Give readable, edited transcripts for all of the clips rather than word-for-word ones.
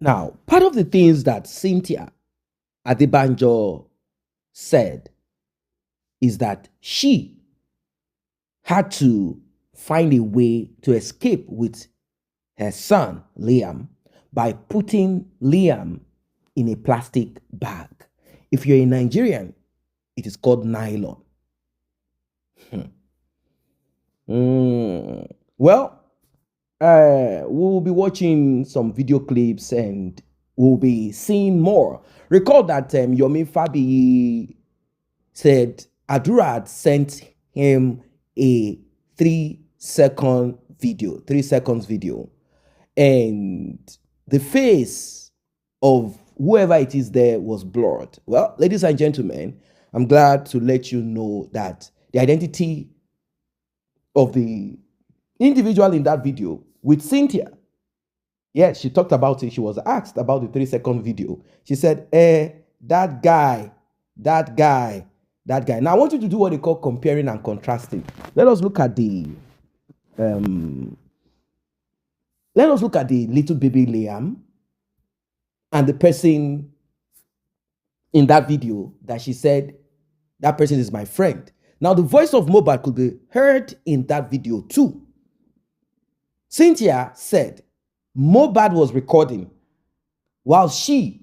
Now, part of the things that Cynthia Adebanjo said is that she had to find a way to escape with her son, Liam, by putting Liam in a plastic bag. If you're a Nigerian, it is called nylon. Well, we'll be watching some video clips and we'll be seeing more. Recall that Yomi Fabi said Adura had sent him a 3-second video, 3 seconds video, and the face of whoever it is there was blurred. Well, ladies and gentlemen, I'm glad to let you know that the identity of the individual in that video with Cynthia, yes, she talked about it. She was asked about the 3-second video. She said, that guy. Now I want you to do what they call comparing and contrasting. Let us look at the little baby Liam and the person in that video that she said, that person is my friend. Now the voice of Mohbad could be heard in that video too. Cynthia said Mohbad was recording while she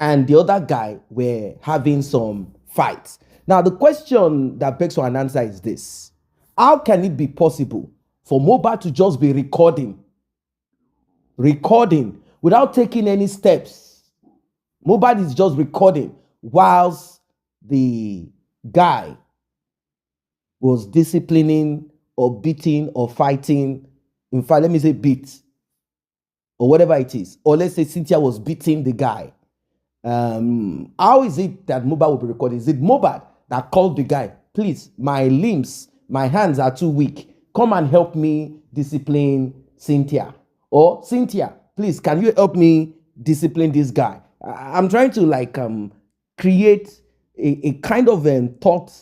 and the other guy were having some fights. Now, the question that begs for an answer is this. How can it be possible for Mohbad to just be recording without taking any steps? Mohbad is just recording whilst the guy was disciplining or beating or fighting. In fact, let me say beat or whatever it is. Or let's say Cynthia was beating the guy. How is it that Mohbad will be recording? Is it Mohbad that called the guy, please, my limbs, my hands are too weak. Come and help me discipline Cynthia. Or Cynthia, please, can you help me discipline this guy? I'm trying to create a kind of thought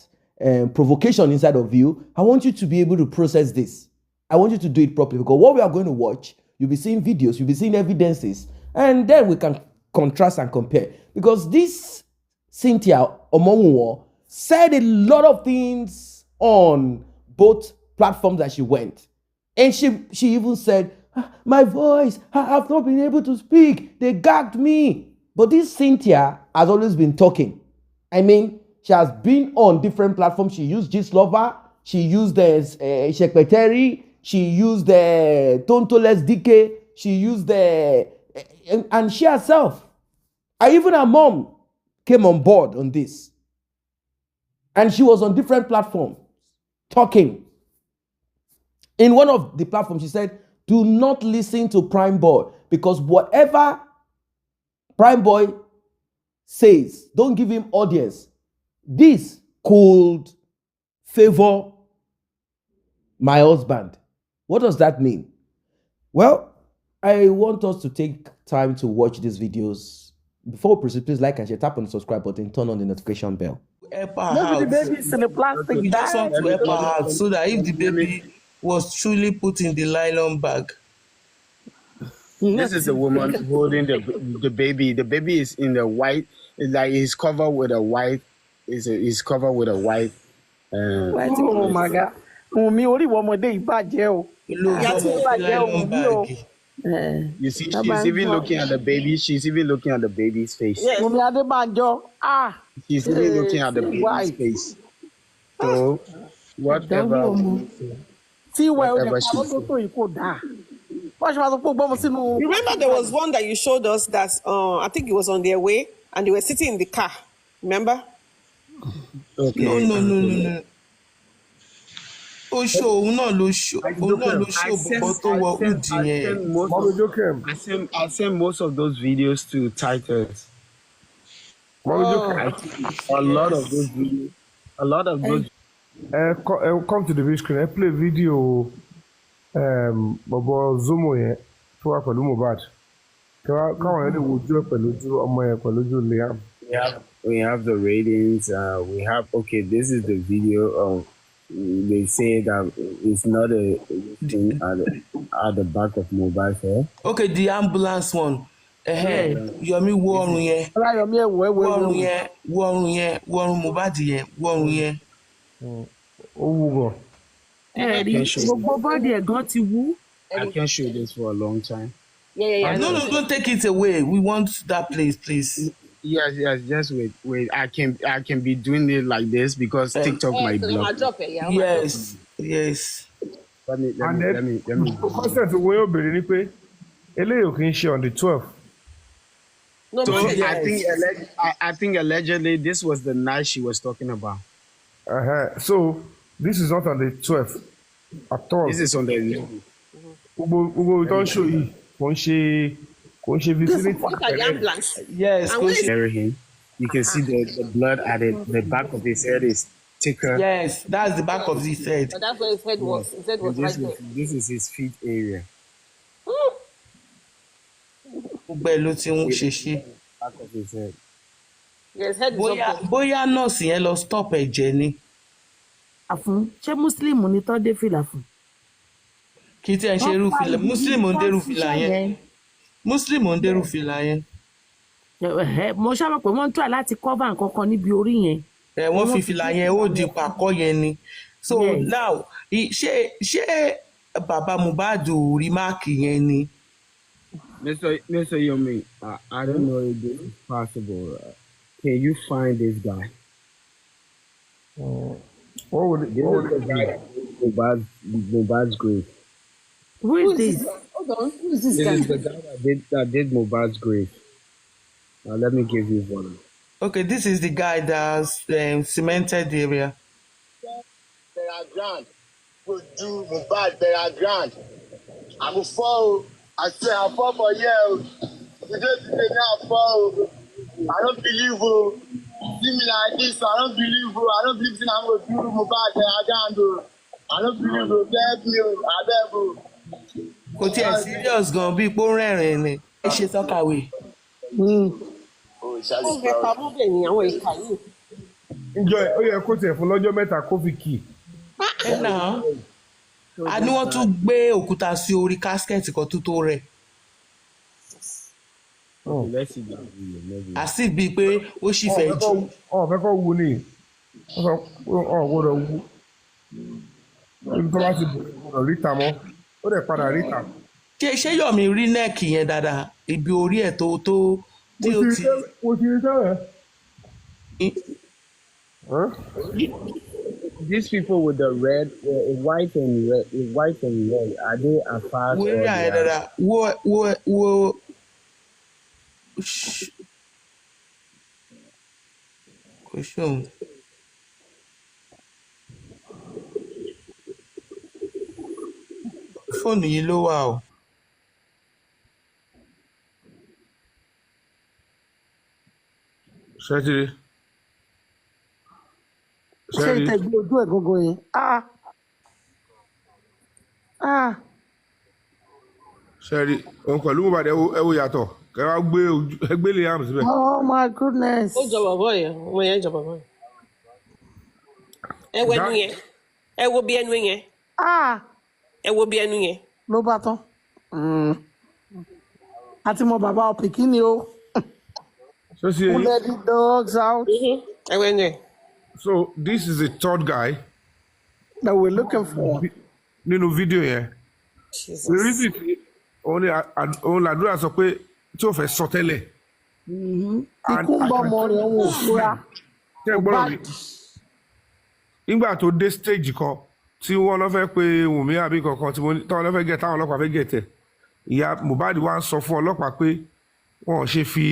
provocation inside of you. I want you to be able to process this. I want you to do it properly, because what we are going to watch, you'll be seeing videos, you'll be seeing evidences, and then we can contrast and compare. Because this Cynthia Omonwo said a lot of things on both platforms that she went. And she even said, my voice, I have not been able to speak. They gagged me. But this Cynthia has always been talking. I mean, she has been on different platforms. She used Gist Lover. She used the Secretary. She used the Tontoles DK. She used the... And she herself, and even her mom, came on board on this. And she was on different platforms talking. In one of the platforms, she said, do not listen to Prime Boy, because whatever Prime Boy says, don't give him audience. This could favor my husband. What does that mean? Well, I want us to take time to watch these videos. Before we proceed, please like and share, tap on the subscribe button, turn on the notification bell. Help her out. The baby's in a plastic bag. Just want to help her out so that if the baby was truly put in the nylon bag. This is the woman holding the baby. The baby is in the white. It's like he's covered with a white. He's covered with a white. Oh my God! Me only one more day bad jail. You see, she's even looking at the baby. She's even looking at the baby's face. Yes. She's even looking at the baby's face. So, whatever she Remember, there was one that you showed us that I think it was on their way and they were sitting in the car. Remember? Okay. No. I sent most of those videos to titles. A lot of those videos. Come to the big screen. I play video. Bobo Zomo yẹn tó wà pẹ̀lú Mohbad. Káwọn yẹn lè wojú ẹ̀ pẹ̀lú ọmọ yẹn pẹ̀lú Liam. We have the ratings. We have this is the video. They say that it's not a thing at the back of Mohbad's head. Okay, the ambulance one. Yomi wo ọrùn yẹn. Ara Yomi ẹ̀wọ̀ Wo ọrùn yẹn, wo ọrùn yẹn, wo ọrùn Mohbad yẹn, wo ọrùn yẹn. Ó wú gan. Gbogbo bọ́ọ̀dì ẹ̀gán ti wú. I can't show this for a long time. Yeah. No, don't take it away. We want that place, please. Yes, just wait. I can be doing it like this because TikTok might block. Yes. Let me. Consent wo yóò béèrè ni pé eléyìí ò kì í ṣe on the 12th. No, So yes. I think allegedly this was the night she was talking about. So this is not on the 12th at all. This is on the. Gbogbo ìtọ́ ṣò yìí kò ń ṣe vicinity. Look at the ambulance. Yes. And where Bury him. You can see the blood at the back of his head is thicker. Yes, that's the back of his head. But that's where his head was. His head was right there. This is his feet area. Gbogbo ẹ̀ ló ti ń ṣe. Back of his head. Yes, head is up there. Bóyá nọ́ọ̀sì yẹn lọ stop ẹ̀jẹ̀ ni. Àfún ṣé Muslim ni tọ́ dé fìlà fún? Kì í tiẹ̀ ṣe irú fìlà. Muslim ò ń dérú fìlà yẹn. Muslim ò ń dérú fìlà yẹn. Mo ṣàmọ̀ pé wọ́n ń try láti cover nǹkan kan níbi orí yẹn. Wọ́n fi fìlà yẹn ó di pàkọ́ yẹn ni. So now ṣé bàbá Mohbad ò rí máàkì yẹn ni? Mr. Yomi, I don't know if this is possible. Can you find this guy? What would it be? Mohbad's grave. Who is this? Hold on. Who is this This guy? is the guy that did Mohbad's grave. Now let me give you one. Okay, this is the guy that's cemented the area. Burial ground. Go do Mohbad burial ground. I go fall. I say I fall for you. Today now fall. I don't believe you. See me like this. I don't believe you. I don't believe I'm going to do Mohbad burial ground. I don't believe you. Help me. I beg you. Kò tiẹ̀ serious gan bí ipò rẹ́rìn ni. Ẹ ṣe sọ́kàwé. Oh, Ó fẹ́ pa mọ́ bẹ́ẹ̀ ni àwọn ìka yìí. Ǹjọ́ ó yẹ kó tiẹ̀ fún lọ́jọ́ mẹ́ta kó fi kì í. Ẹ náà. A ní wọ́n tún gbé òkúta sí orí kásikẹ́ẹ̀tì kan tó rẹ̀. Let's see that video. Maybe. Àsì bíi pé ó sì fẹ́ jí. Fẹ́ kọ́ wu ni. Wọ́n sọ pé gbọ́dọ̀ wu. Ibi tó bá ti gbọ́dọ̀ ríta mọ́, ó dẹ̀ padà ríta. Ṣé Yomi rí nẹ́ẹ̀kì yẹn dáadáa? Ibi orí ẹ̀ tó tí ó ti. Mo ti rí sẹ́wẹ̀. These people with the red, white and red, are they a part Wo of rí àyẹ̀ dáadáa? Wo. Kò ṣóhun. Fóònù yìí ló wà o. Ṣẹ́tìrì. Ṣé ìtẹ̀gbẹ́ ojú ẹ̀ gbogbo yẹn? Ṣẹ́rí òun pẹ̀lú Mohbad ẹ wo yàtọ̀ kẹ wá gbé Liam síbẹ̀. Oh my goodness. Ó jọ bàbá yẹn. Ọmọ yẹn jọ bàbá yẹn. Ẹ wo ẹnu yẹn. Ẹ wo bí ẹnu yẹn. Ẹ wo bí ẹnu yẹn. Ló bá tán. Àti mọ bàbá ọ̀pìkì ni ó. So see, Who let the dogs out? Ẹ wo ẹnu yẹn. so this is the third guy That we're looking for. nínú fídíò yẹn. Jesus. The reason òun làdúrà sọ pé tí ò fẹ́ sọ tẹ́lẹ̀. Ikú ń bọ́ ọmọ rẹ̀ wò fúra. Tẹ́ ẹ gbọ́dọ̀ mi. Nígbà tó dé stage kan tí wọ́n lọ fẹ́ pe Wunmi àbí kankan tí táwọn lọ fẹ́ gẹ̀ táwọn ọlọ́pàá fẹ́ gẹ̀ tẹ̀. Ìyá Mohbad wá ń sọ fún ọlọ́pàá pé wọn ò ṣe fi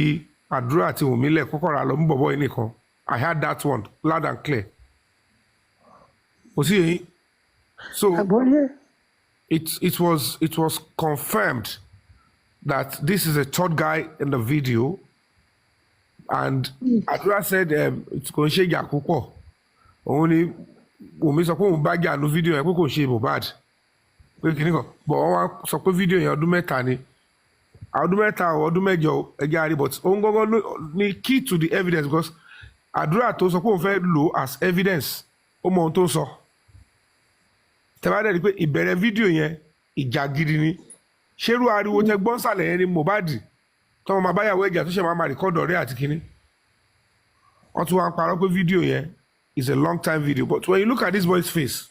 àdúrà àti Wunmi lẹ̀ kọ́kọ́ ra lọ mú bọ̀bọ̀ yìí nìkan. I heard that one loud and clear. Kò sí èyí. So it was confirmed that this is a third guy in the video, and Adura said it's kò ń ṣe ìjà púpọ̀. Òun ni Wunmi sọ pé òun bá jà ní fídíò yẹn pé kò ṣe Mohbad. Pé kìíní kan bọ̀ wọ́n wá sọ pé fídíò yẹn ọdún mẹ́ta ni. Ọdún mẹ́ta or ọdún mẹ́jọ ẹja àrí but òun gbọ́ngàn ní key to the evidence because Adura tó sọ pé òun fẹ́ lò as evidence ó mọ ohun tó sọ. Tẹ́bá rí pé ìbẹ̀rẹ̀ fídíò yẹn ìjà gidi ni ṣerú ariwo tẹ gbọ́n sàlẹ̀ yẹn ni Mohbad tọ́wọ́n máa báyàwó ẹ̀jà tó ṣe máa rìkọ́dù ọ̀rẹ́ àti kínní wọ́n tún wá ń parọ́ pé fídíò yẹn is a long time video but when you look at this boy's face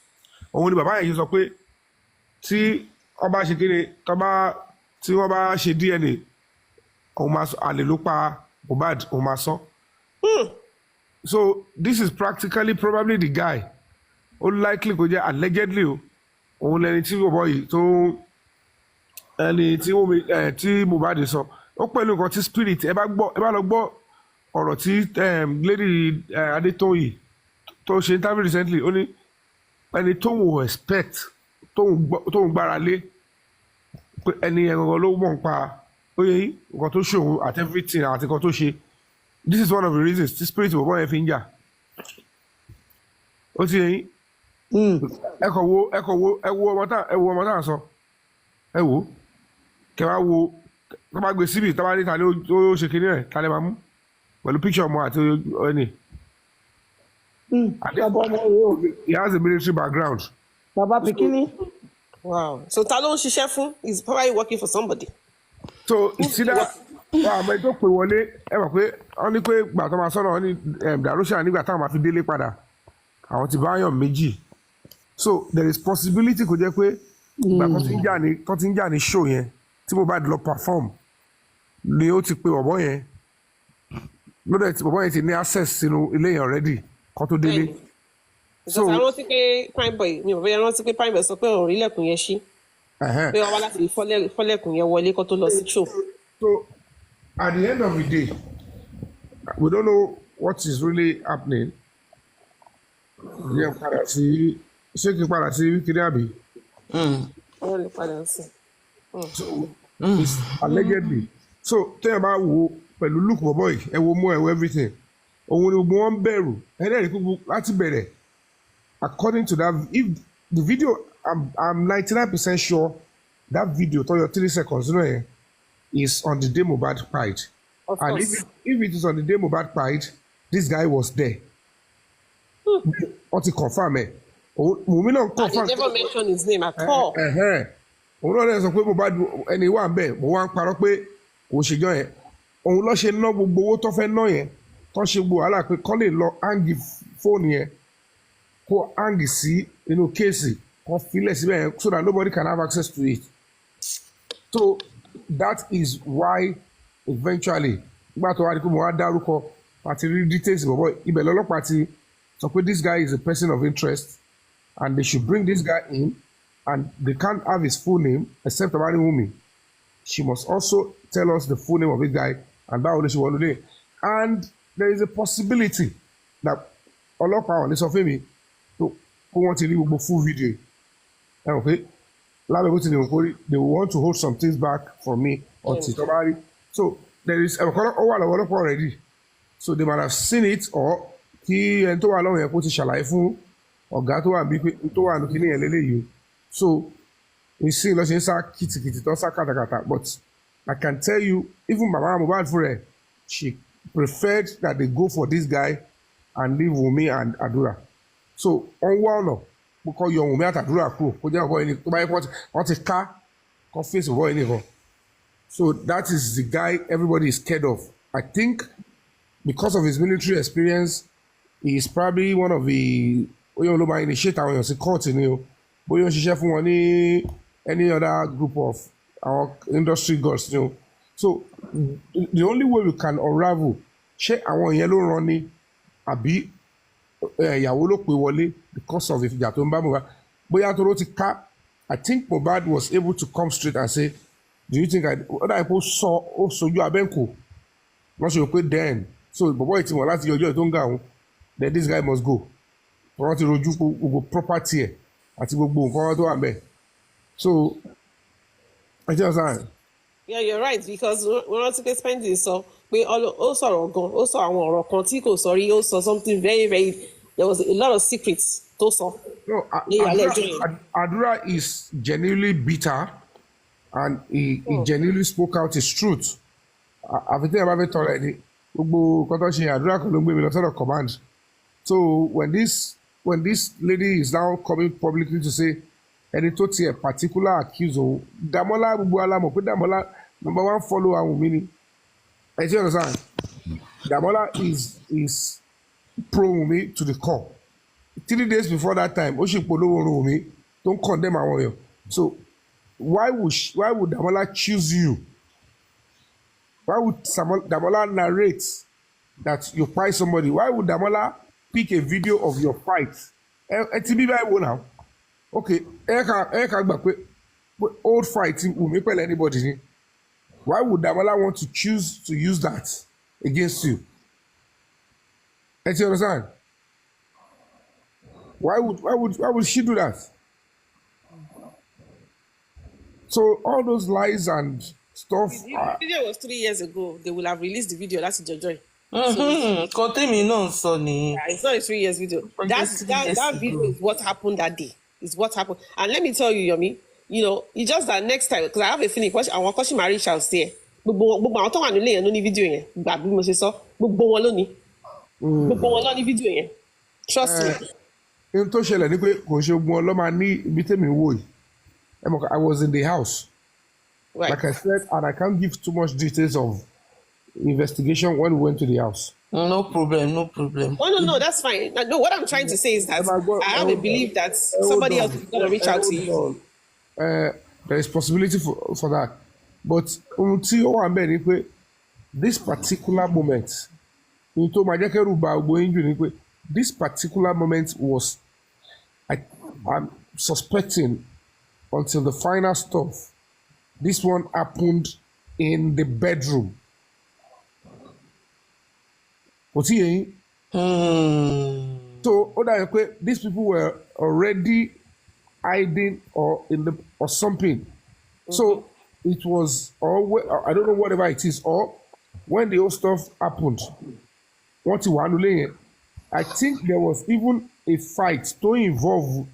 òun ni bàbá yẹn sọ pé tí wọ́n bá ṣe kéde tí wọ́n bá ṣe DNA òun máa sọ àlè ló pa Mohbad òun máa sọ. So this is practically probably the guy ó likely kó jẹ́ allegedly o òun lẹni tí bọ̀bọ̀ yìí tó ẹni tí Mohbad sọ ó pẹ̀lú nǹkan tí spirit ẹ bá lọ gbọ́ ọ̀rọ̀ tí lady Adétóyè tó ṣe interview recently ó ní ẹni tóun ò expect tóun gbára lé pé ẹni ẹ̀rọ ló mọ̀ nípa ó yẹ yín nǹkan tó ṣe òun at everything àti nǹkan tó ṣe this is one of the reasons tí spirit bọ̀bọ̀ yẹn fi ń jà ó ti yẹ yín ẹ wo ọmọ tá à ń sọ ẹ wo kẹ wá wo tó bá gbé síbi tó bá ní ta ló ṣe kinní rẹ̀ ta lè máa mú pẹ̀lú picture ọmọ àti ẹni. He has a military background. Baba Pikini. Wow. So ta ló ń ṣiṣẹ́ fún? He's probably working for somebody. So ìsídà àmọ́ tó pè wọlé ẹ mọ̀ pé wọ́n ní pé gbà tó máa sọ̀rọ̀ wọ́n ní Darusha nígbà táwọn máa fi délé padà àwọn ti bá yàn méjì. So there is possibility kò jẹ́ pé ìgbà kan ti ń jà ní show yẹn tí Mohbad lọ perform ni ó ti pe bọ̀bọ̀ yẹn lódà tí bọ̀bọ̀ yẹn ti ní access sínú ilé yẹn already kan tó délé. So àwọn rántí pé prime boy mi ò fẹ́ rántí pé prime boy sọ pé òun rí lẹ̀kùn yẹn ṣí pé wọ́n wá láti fọ́lẹ̀kùn yẹn wọlé kó tó lọ sí show. So at the end of the day we don't know what is really happening. Yẹn padà sí ṣé kí n padà sí kiri àbí. Wọ́n lè padà sí. So it's allegedly so tẹ́yà bá wo pẹ̀lú look bọ̀bọ̀ yìí ẹ wo mú ẹ wo everything òun ni gbogbo wọn bẹ̀rù ẹ̀rẹ́ ìkúkú láti bẹ̀rẹ̀ according to that if the video I'm 99% sure that video tó yọ 3 seconds nínú ẹ̀ is on the day Mohbad died and if it is on the day Mohbad died this guy was there wọ́n ti confirm ẹ̀ Wunmi náà confirm. And he never mentioned his name at all. òun náà lè sọ pé Mohbad ẹni wà ń bẹ̀ mo wá ń parọ́ pé kò ṣèjọ́ yẹn òun lọ́ ṣe ná gbogbo owó tó fẹ́ ná yẹn tó ṣe gbogbo wàhálà pé kọ́ lè lọ hangi fóònù yẹn kó hangi sí inú kéèsì kó filẹ̀ síbẹ̀ yẹn so that nobody can have access to it. So that is why eventually nígbà tó wá di pé mo wá dárúkọ àti rí details bọ̀bọ̀ ibẹ̀ lọ́lọ́pàá ti sọ pé this guy is a person of interest and they should bring this guy in and they can't have his full name except about Wunmi. She must also tell us the full name of this guy and báwo ló ṣe wọlé dé. And there is a possibility that ọlọ́pàá ọ̀lẹ́ sọ fún mi kó wọ́n ti rí gbogbo full video ẹ mọ̀ pé lábẹ́ bó ti lè kórè they want to hold some things back from me until tó bá rí. So there is ẹ̀kọ́ ó wà lọ́wọ́ ọlọ́pàá already so they might have seen it or kí ẹni tó wà lọ́wọ́ yẹn kó ti ṣàlàyé fún ọ̀gá tó wà bí pé tó wà ní kíní yẹn lélẹ́yìí so ìsìn lọ́sẹ̀ ń sá kìtìkìtì tó ń sá kàtàkàtà but I can tell you even mama Mohbad fún rẹ̀ she preferred that they go for this guy and leave Wunmi and Adura so wọ́n wá ọ̀nà kó yọ Wunmi àti Adura kúrò kó jẹ́ ọ̀bọ ẹni tó bá yẹ wọ́n ti ká kó fèsì ọ̀bọ ẹni kan so that is the guy everybody is scared of. I think because of his military experience he is probably one of the oyè ló máa initiate àwọn èèyàn sí court ni o bóyá ó ń ṣiṣẹ́ fún wọn ní any other group of our industry gods ni o so the only way we can unravel ṣé àwọn èèyàn ló ràn ní àbí ìyàwó ló pè wọlé because of ìfìjà tó ń bá Mohbad bóyá tó ló ti ká I think Mohbad was able to come straight and say do you think ọ̀dà ìpò sọ ó sojú abẹ́ǹkò wọ́n ṣe rò pé then so bọ̀bọ̀ ìtì wọn láti ọjọ́ tó ń ga òun then this guy must go wọ́n ti rojú gbogbo property ẹ̀ àti gbogbo nǹkan tó wà bẹ́ẹ̀ so ẹ jẹ́ ọ̀sán. Yeah, you're right because wọ́n rántí pé spending sọ pé ó sọ̀rọ̀ gan ó sọ àwọn ọ̀rọ̀ kan tí kò sọ rí ó sọ something very very there was a lot of secrets tó sọ. No, Adura is genuinely bitter and he genuinely spoke out his truth. Àfi tí ẹ bá fẹ́ tọrọ ẹ ní gbogbo nǹkan tó ṣe Adura kan ló ń gbé mi lọ sọ́dọ̀ command. So when this lady is now coming publicly to say ẹni tó tiẹ̀ particular accuse òun Dàmọ́lá gbogbo alámọ̀ pé Dàmọ́lá number 1 follower Wunmi ni I see understand. Damola is pro Wunmi to the core. 3 days before that time, ó sì polówó Wunmi, don't condemn àwọn èèyàn. So why would Damola choose you? Why would Damola narrate that you fight somebody? Why would Damola pick a video of your fight? Ti bí báyìí wo now? Okay, ẹ ká gbà pé old fight Wunmi pẹ̀lú anybody ni. Why would Damola want to choose to use that against you? You understand? Why would she do that? So all those lies and stuff. The video was 3 years ago. They will have released the video. That's Jojoy. Kan tèmi náà sọ nìyẹn. It's not a 3 years video. That video is what happened that day. It's what happened. And let me tell you, Yomi, it's just that next time, because I have a feeling, àwọn kan ṣì máa reach out sí ẹ. Gbogbo àwọn tó wà nílé yẹn ló ní fídíò yẹn. Gbà bí mo ṣe sọ, gbogbo wọn ló ní. Gbogbo wọn ló ní fídíò yẹn. Trust me. In tó ṣẹlẹ̀ ní pé kò ṣe ogun ọlọ́mà ní ibi tèmi wò yìí. I was in the house. Right. Like I said, and I can't give too much details of investigation when we went to the house. No problem. No, that's fine. No, what I'm trying to say is that I have a belief that somebody else is going to reach out to you. There is possibility for that. But this particular moment, this particular moment was, I'm suspecting until the final stuff. This one happened in the bedroom. So these people were already hiding or something. So it was, or I don't know, whatever it is, or when the whole stuff happened, I think there was even a fight to involve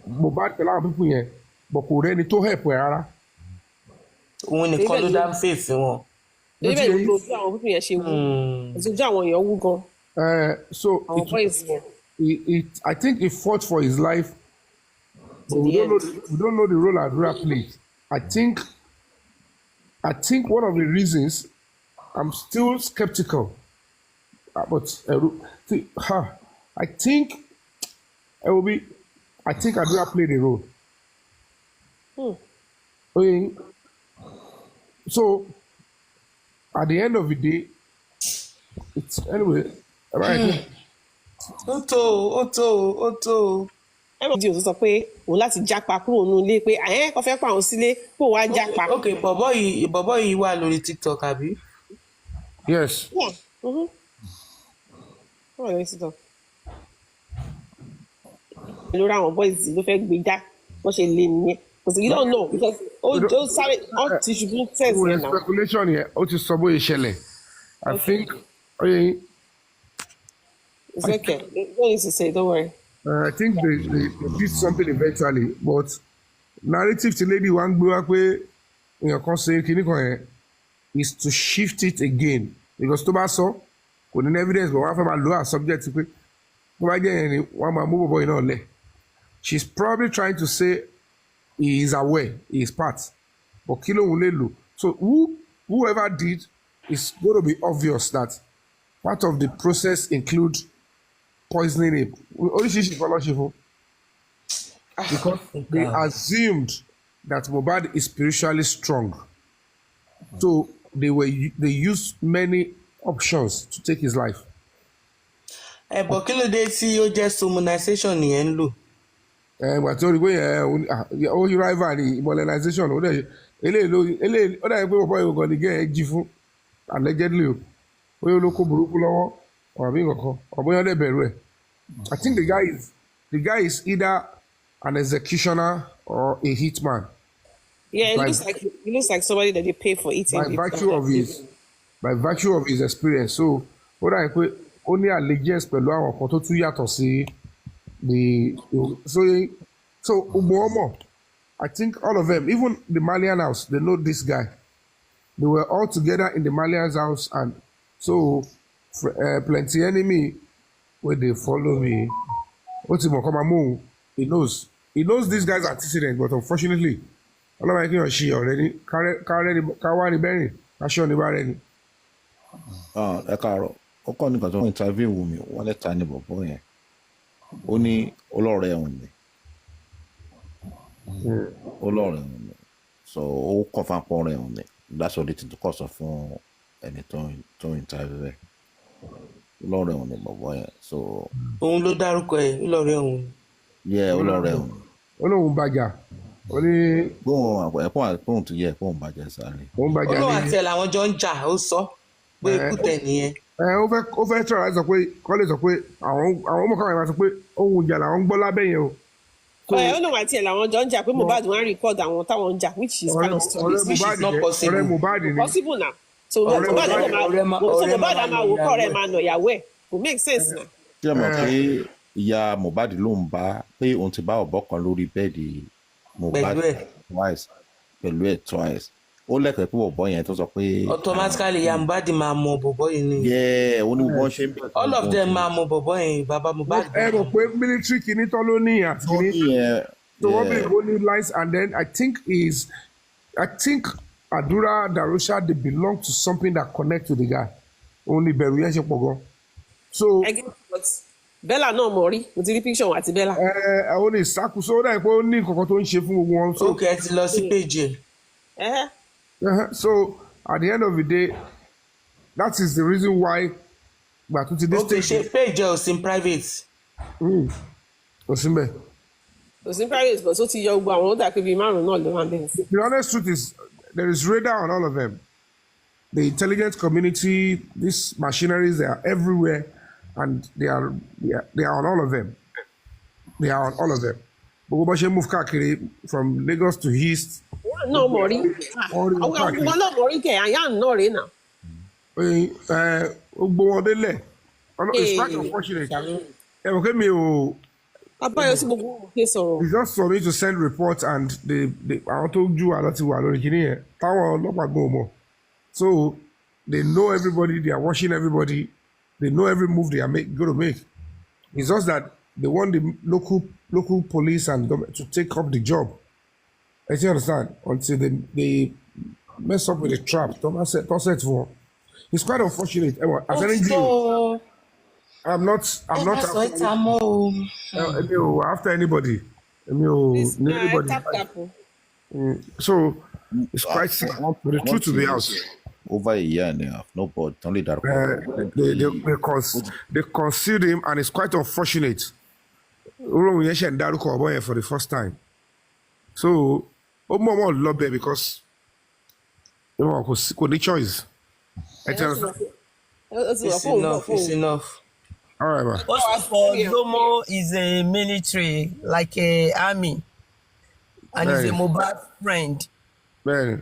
Mohbad pẹ̀lú àwọn people yẹn, but kò rẹ́ni tó help ẹ̀ rárá. Òun nìkan ló dá fèsì wọn. Even ìlú ojú àwọn people yẹn ṣe wú. Ojú àwọn èèyàn wú gan. So I think he fought for his life, but we don't know the role Adura played. I think one of the reasons I'm still skeptical, but I think Adura played a role. Okay. So at the end of the day, it's anyway. Right. Ó tó. Fídíò tó sọ pé òun láti jápa kúrò nínú ilé pé kò fẹ́ pa òun sílé kó wá jápa. Okay, bọ̀bọ̀ yìí wà lórí TikTok àbí? Yes. Yeah. Ó wà lórí TikTok. Lórí àwọn boys ló fẹ́ gbé já wọ́n ṣe lé nìyẹn. Because you don't know, because ó sáré ó ti ṣubú tẹ̀sí ẹ̀ náà. Speculation yẹn ó ti sọ bóyá ìṣẹ̀lẹ̀. I think. It's okay. You don't need to say, don't worry. I think they did something eventually, but narrative to lady one gbé wá pé èèyàn kan ṣe kinní kan yẹn is to shift it again, because tó bá sọ kò ní evidence but wọ́n á fẹ́ máa lo as subject pé tó bá jẹ́ yẹn ni wọ́n máa mú bọ̀bọ̀ yìí náà lẹ̀. She's probably trying to say he is aware, he is part, but kí lóun lè lò. So whoever did, it's going to be obvious that part of the process include poisoning him. Because they assumed that Mohbad is spiritually strong. So they used many options to take his life. But kí ló dé tí ó jẹ́ somonization nìyẹn ń lò? Ìgbà tí ó rí pé ó yí rival ní modernization ó dẹ̀ eléyìí ó dẹ̀ pé bọ̀bọ̀ ìwọ̀n ní gẹ́ ẹ̀ jí fún allegedly o ó yóò ló kó burúkú lọ́wọ́ ọ̀bí nǹkan ọ̀bọ̀yàn dẹ̀ bẹ̀rù ẹ̀. I think the guy is either an executioner or a hitman. Yeah, it looks like somebody that they pay for eating. By virtue of his experience. So ó dà pé ó ní allegiance pẹ̀lú àwọn kan tó tún yàtọ̀ sí so Ubomo, I think all of them, even the Malian house, they know this guy. They were all together in the Malian's house, and so plenty enemy where they follow me. He knows this guy's antecedent, but unfortunately, all of she already Kawani Berry. aṣọ ní bá rẹ ni. Ẹ káàárọ̀ ó kọ́ nìkan tó ń interview Wunmi wọ́n lẹ́ta ní bọ̀bọ̀ yẹn ó ní ọlọ́rẹ̀ ẹ̀hún ni ọlọ́rẹ̀ ẹ̀hún ni so ó kọ́ fún apọ̀ ẹ̀hún ni that's all it kọ́ sọ fún ẹni tó ń interview ẹ̀ ọlọ́rẹ̀ ẹ̀hún ni bọ̀bọ̀ yẹn so. òun ló dárúkọ ẹ̀ ọlọ́rẹ̀ ẹ̀hún. yẹ ọlọ́rẹ̀ ẹ̀hún. ó lóun bàjá ó ní. ẹ̀pọ̀n tó yẹ ẹ̀pọ̀n bàjẹ́ sáré. olóhùn àti ẹ̀ làwọn jọ ń jà ó sọ pé ikú tẹ̀ nìyẹn. ó fẹ́ tọ́ láti sọ pé kọ́ lè sọ pé àwọn ọmọ káwọn ìwà sọ pé ohun ìjà làwọn ń gbọ́ lábẹ́ yẹn o. olóhùn àti ẹ̀ làwọn jọ ń jà pé Mohbad wọn á record àwọn táwọn ń jà which is kind of stupid which is not possible. ọ̀rẹ́ Mohbad ni possible now so Mohbad á máa wò kọ́ ọ̀rẹ́ máa nà ìyàwó ẹ̀ kò make sense na. ṣé ẹ mọ̀ pé ìyá Mohbad ló ń bá pé òun ti bá ọ̀bọ kan lórí bẹ́ẹ̀dì Mohbad pẹ̀lú ẹ̀ twice ó lẹ́kẹ̀ẹ́ pé bọ̀bọ̀ yẹn tó sọ pé. automatically ìyá Mohbad máa mọ bọ̀bọ̀ yìí ni. yẹ ó ní wọ́n ṣe ń bẹ̀rẹ̀. all of them máa mọ bọ̀bọ̀ yẹn bàbá Mohbad. ẹ rò pé military kìíní tán ló ní àti kìíní so wọ́n bẹ̀rẹ̀ ó ní lines and then I think Adura Darusha they belong to something that connect to the guy òun ni ìbẹ̀rù yẹn ṣe pọ̀ gan. so Bella náà mọ̀ rí mo ti rí picture àti Bella. ó ní ìṣàkóso ó dàbí pé ó ní nǹkan kan tó ń ṣe fún gbogbo wọn. ok ẹ ti lọ sí page ẹ. So at the end of the day that is the reason why gba tó ti dé stage. ok ṣe page ò sí private. kò sí mbẹ. kò sí private but ó ti yọ gbogbo àwọn ó dà pé bíi márùn náà ló máa ń bẹ̀rẹ̀ sí. The honest truth is there is radar on all of them. The intelligence community, these machineries, they are everywhere and they are on all of them. They are on all of them. Gbogbo bó ṣe move káàkiri from Lagos to East. náà mọ̀ rí àwọn náà mọ̀ rí kẹ̀ àyà náà rí nà. gbogbo wọn délẹ̀ it's quite unfortunate ẹ mọ̀ kí mi ò. abáyọ sí gbogbo òkè sọ̀rọ̀. it's just for me to send report and àwọn tó ju àlọ́ ti wà lórí kìíní yẹn táwọn ọlọ́pàá gbọ́ mọ̀ so they know everybody they are watching everybody they know every move they are going to make it's just that they want the local police and government to take up the job. I you understand until they mess up with the trap. Don't set for. It's quite unfortunate. As an NGO, I'm not after anybody. Anybody. So it's quite sad for the truth to be out. Over a year and a half, nobody only that. They concealed him, and it's quite unfortunate. For the first time. So. More love there because could the choice. It's enough. All right, man. For Zomo is a military, like a army, and he's a Mohbad friend. Bẹ́ẹ̀ni.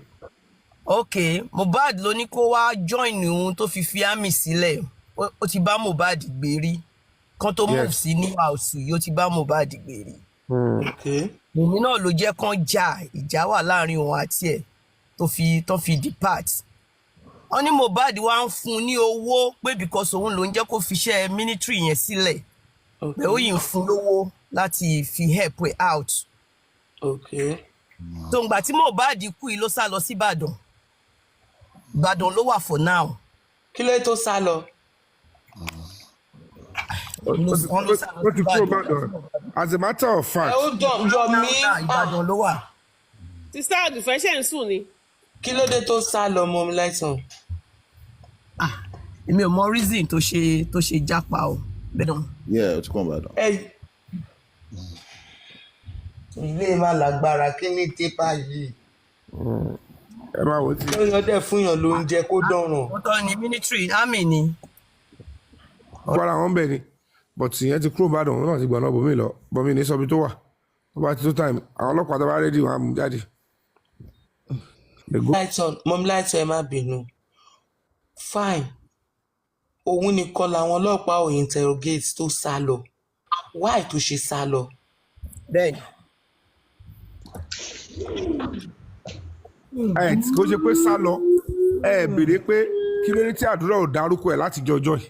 Okay, Mohbad ló ní kó wá join òun tó fi army sílẹ̀. Ó ti bá Mohbad gbérí. Kan tó move sí new house yìí, ó ti bá Mohbad gbérí. Okay. Èmi náà ló jẹ́ kán ìjà wà láàrin òun àti ẹ̀ tó fi depart. Wọ́n ní Mohbad wá ń fún ní owó pé because òun ló ń jẹ́ kó fi iṣẹ́ military yẹn sílẹ̀. Pé ó yìí ń fún lówó láti fi help way out. Okay. So ngbà tí Mohbad kú yìí ló sá lọ sí Ìbàdàn. Ìbàdàn ló wà for now. Kí ló tó sá lọ? As a matter of fact. Ìbàdàn ló wà. Sister Adùfẹ́ ṣe ń sùn ni. Kí ló dé tó sá lọ mọ́ mi láìsàn? Èmi ò mọ reason tó ṣe jápa o. Yeah, ó ti kàn Ìbàdàn. Ilé máa lágbára kí ní tipa yìí. Ẹ máa wò ó tí. Lóyún ọdẹ fún yàn ló ń jẹ kó dọ̀rùn. Ó tọ́ ni military army ni. Ọ̀pọ̀ àwọn bẹ̀ ni but ìyẹn ti kúrò Ìbàdàn náà ti gbọ̀n náà bòmí lọ bòmí ní sọ́bi tó wà tó bá ti tó time àwọn ọlọ́pàá tó bá rédíò wọn á mú jáde. Mọ̀mí láìsàn ẹ má bínú. Fine. Òun nìkan làwọn ọlọ́pàá ò interrogate tó sá lọ. Why tó ṣe sá lọ? Bẹ́ẹ̀ni. Kò ṣe pé sá lọ béèrè pé kí ló ní tí àdúrà ò dárúkọ ẹ̀ láti jọjọ́ ẹ̀.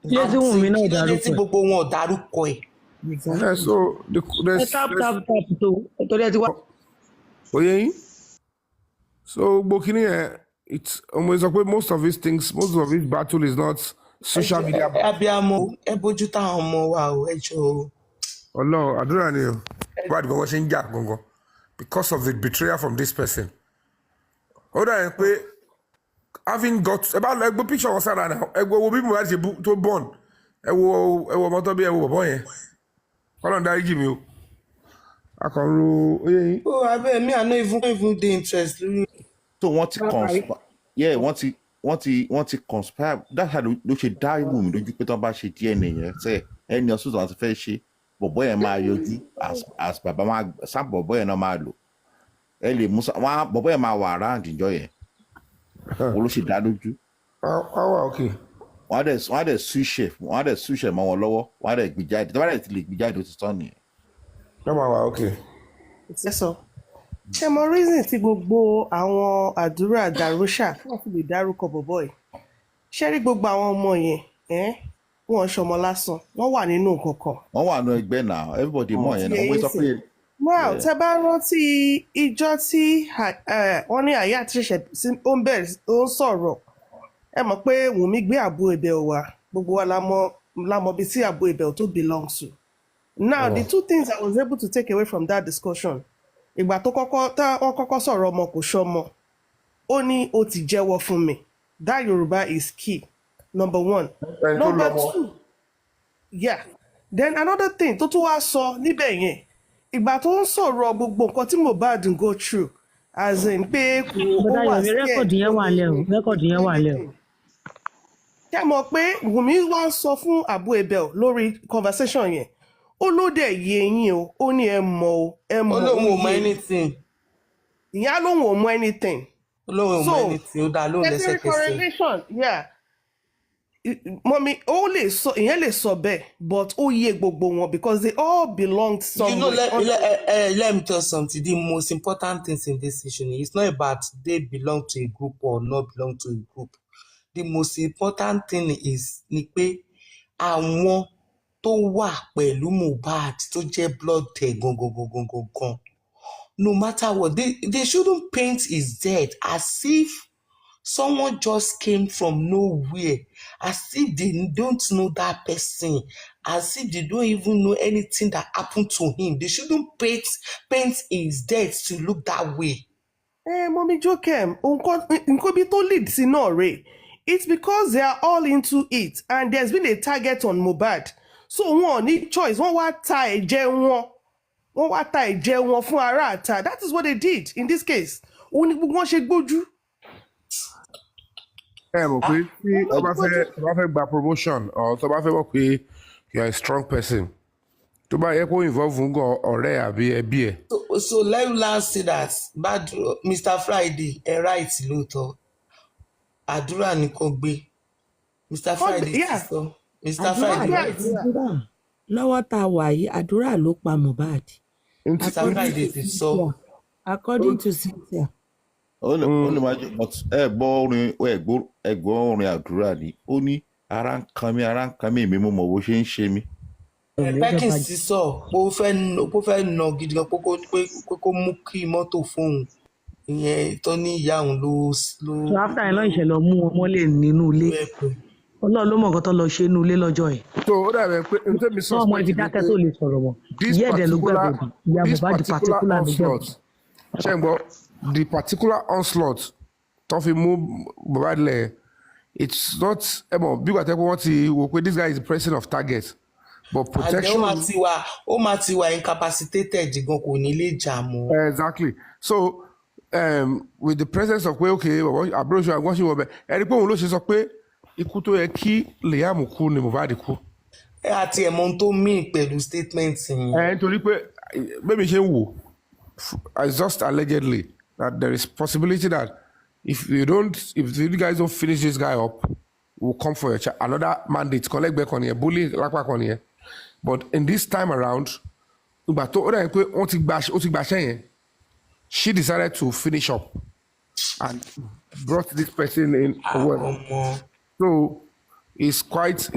Kí ló tí Wunmi náà dárúkọ ẹ̀? Kí ló tí gbogbo wọn ò dárúkọ ẹ̀? So tap tó torí ẹ ti wá. Oyè yín so gbogbo kíní yẹn it's almost like most of these things, most of this battle is not social media. Abiyamọ, ẹ bójú táwọn ọmọ wa o, ẹ jọ̀ọ́. Ọlọ́run àdúrà ni o. Why gbogbo ṣe ń jà gangan? Because of the betrayal from this person. Ó dà yẹn pé having got ẹ bá lọ ẹgbẹ́ picture wọn sára náà ẹgbẹ́ wo bí Mohbad ṣe tó born ẹ wo ọmọ tó bí ẹ wo bọ̀bọ̀ yẹn. Ọlọ́run dáríjì mi o. Akọ̀rò oyè yín. Oh, abeg me I no even dey interest lórí. So wọ́n ti conspire. Yeah, wọ́n ti conspire. That's how ló ṣe dá Wunmi lójú pé tó bá ṣe DNA yẹn sẹ́ ẹni ọ̀ṣun tó wọ́n ti fẹ́ ṣe bọ̀bọ̀ yẹn máa yọjú as bàbá máa sáà bọ̀bọ̀ yẹn náà máa lò. Ẹ lè mú bọ̀bọ̀ yẹn máa wà around ìjọ yẹn. Wọ́n ló ṣe dá lójú. Okay. Wọ́n á dẹ̀ súṣẹ̀ mọ́ wọn lọ́wọ́. Wọ́n á dẹ̀ gbìjáde. Tó bá dẹ̀ ti lè gbìjáde ó ti tán nìyẹn. Wọ́n máa wà okay. Yes, ṣe mọ reason tí gbogbo àwọn àdúrà dàrúṣà wọn fi lè dárúkọ bọ̀bọ̀ yìí ṣé rí gbogbo àwọn ọmọ yẹn wọn ṣọmọ lásán wọn wà nínú nǹkan kan. Wọ́n wà nínú ẹgbẹ́ náà everybody mọ̀ yẹn náà wọ́n sọ pé. Wow, tẹ bá rántí ìjọ tí wọ́n ní àyà àti ṣẹ̀ṣẹ̀ ó ń sọ̀rọ̀ ẹ mọ̀ pé Wunmi gbé àbú ẹ̀bẹ̀ wá gbogbo wa la mọ̀ bí tí àbú ẹ̀bẹ̀ tó belong to. Now the two things I was able to take away from that discussion ìgbà tó kọ́kọ́ sọ̀rọ̀ ọmọ kò ṣọmọ ó ní ó ti jẹ́wọ́ fún mi that Yoruba is key number one. Number two yeah then another thing tó tún wá sọ níbẹ̀ yẹn ìgbà tó ń sọ̀rọ̀ gbogbo nǹkan tí Mohbad ń go through as in pé kò ó wà scared. rẹ́kọ̀dì yẹn wà lẹ́ o. Ṣé mọ̀ pé Wunmi wá ń sọ fún Abu Ebel lórí conversation yẹn ó ló dẹ̀ yé yín o ó ní ẹ mọ̀ Olóhùn ò mọ anything. Ìyá lóhùn ò mọ anything. Olóhùn ò mọ anything ó dá lóhùn lẹ́sẹ̀kẹsẹ̀. Correlation yeah mọ́mí ó lè sọ ìyẹn lè sọ bẹ́ẹ̀ but ó yé gbogbo wọn because they all belong somewhere. Let me tell you something. The most important things in this issue is not about they belong to a group or not belong to a group. The most important thing is ni pé àwọn tó wà pẹ̀lú Mohbad tó jẹ́ blood tẹ̀ gangan. No matter what, they shouldn't paint his death as if someone just came from nowhere, as if they don't know that person, as if they don't even know anything that happened to him. They shouldn't paint his death to look that way. Mommy Jokem, nǹkan bí tó lead sí náà rè. It's because they are all into it and there's been a target on Mohbad. So wọn ní choice, wọ́n wá ta ẹ̀jẹ̀ wọn fún ará àta. That is what they did in this case. Òun ni gbogbo wọn ṣe gbójú. Ẹ mọ̀ pé tí o bá fẹ́ gba promotion or tó bá fẹ́ mọ̀ pé you are a strong person tó bá yẹ kó involve nǹkan ọ̀rẹ́ àbí ẹbí ẹ̀. So let me now say that Mr. Friday ẹ right lóòótọ́ àdúrà ni kò gbé Mr. Friday ti sọ Mr. Friday lọ́wọ́ tá a wà yìí àdúrà ló pa Mohbad. Mr. Friday ti sọ. According to Cynthia. Ó ní máa jẹ́ but ẹ gbọ́ orin àdúrà ni ó ní ara ń kan mí èmi mo mọ̀ bó ṣe ń ṣe mí. Perkins ti sọ pé ó fẹ́ nà gidi gan pé kó mú kí mọ́tò fóun ìyẹn tó ní ìyá òun ló. So after ẹ̀ náà ìṣẹ̀lẹ̀ mú wọn mọ́lẹ̀ nínú ilé Ọlọ́run ló mọ̀ nǹkan tó lọ ṣe nínú ilé lọ́jọ́ ẹ̀. So ó dàbẹ̀ pé n tẹ́mi sọ ọmọ ibi dákẹ́ tó lè sọ̀rọ̀ wọn ìyá ẹ̀dẹ̀ ló gbàgbọ́ ìyá Mohbad particular onslaught ṣe ń gbọ́ the particular onslaught tó fi mú Mohbad lẹ̀ it's not bí wàá tẹ́ pé wọ́n ti wò pé this guy is the person of target but protection. ó máa ti wà incapacitated gan kò ní lè jà mọ́. Exactly so with the presence of pé okay àbúrò ṣe àgbọ̀n ṣe wọ̀ bẹ́ẹ̀ ẹni pé òun ló ṣe sọ pé ikú tó yẹ kí Liam kú ni Mohbad kú. Àti ẹ̀mọ́ tó mí pẹ̀lú statement yẹn. Nítorí pé bẹ́ẹ̀ ṣe ń wò it's just allegedly that there is possibility that if you guys don't finish this guy up we'll come for your another mandate collect back on here bully lápá kan nìyẹn but in this time around ìgbà tó rẹ̀ pé ó ti gbàṣẹ́ yẹn she decided to finish up and brought this person in. So it's quite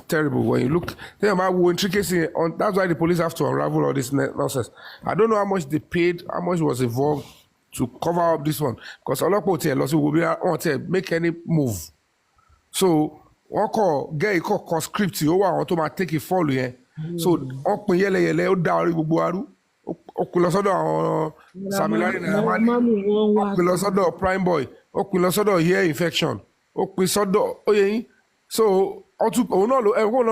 terrible when you look. Think about intricacy that's why the police have to unravel all this nonsense. I don't know how much they paid, how much was involved. to cover up this one because ọlọ́pàá ò tiẹ̀ lọ sí gbogbo bí wọ́n tiẹ̀ make any move so wọ́n kọ̀ gẹ́ ikọ̀ kọ script ó wà àwọn tó máa take fall yẹn so wọ́n pin yẹ́lẹyẹ̀lẹ ó dá orí gbogbo arú ó pin lọ sọ́dọ̀ àwọn Samilari Naira Marley ó pin lọ sọ́dọ̀ Prime Boy ó pin lọ sọ́dọ̀ ear infection ó pin sọ́dọ̀ ó yẹ yín so òun náà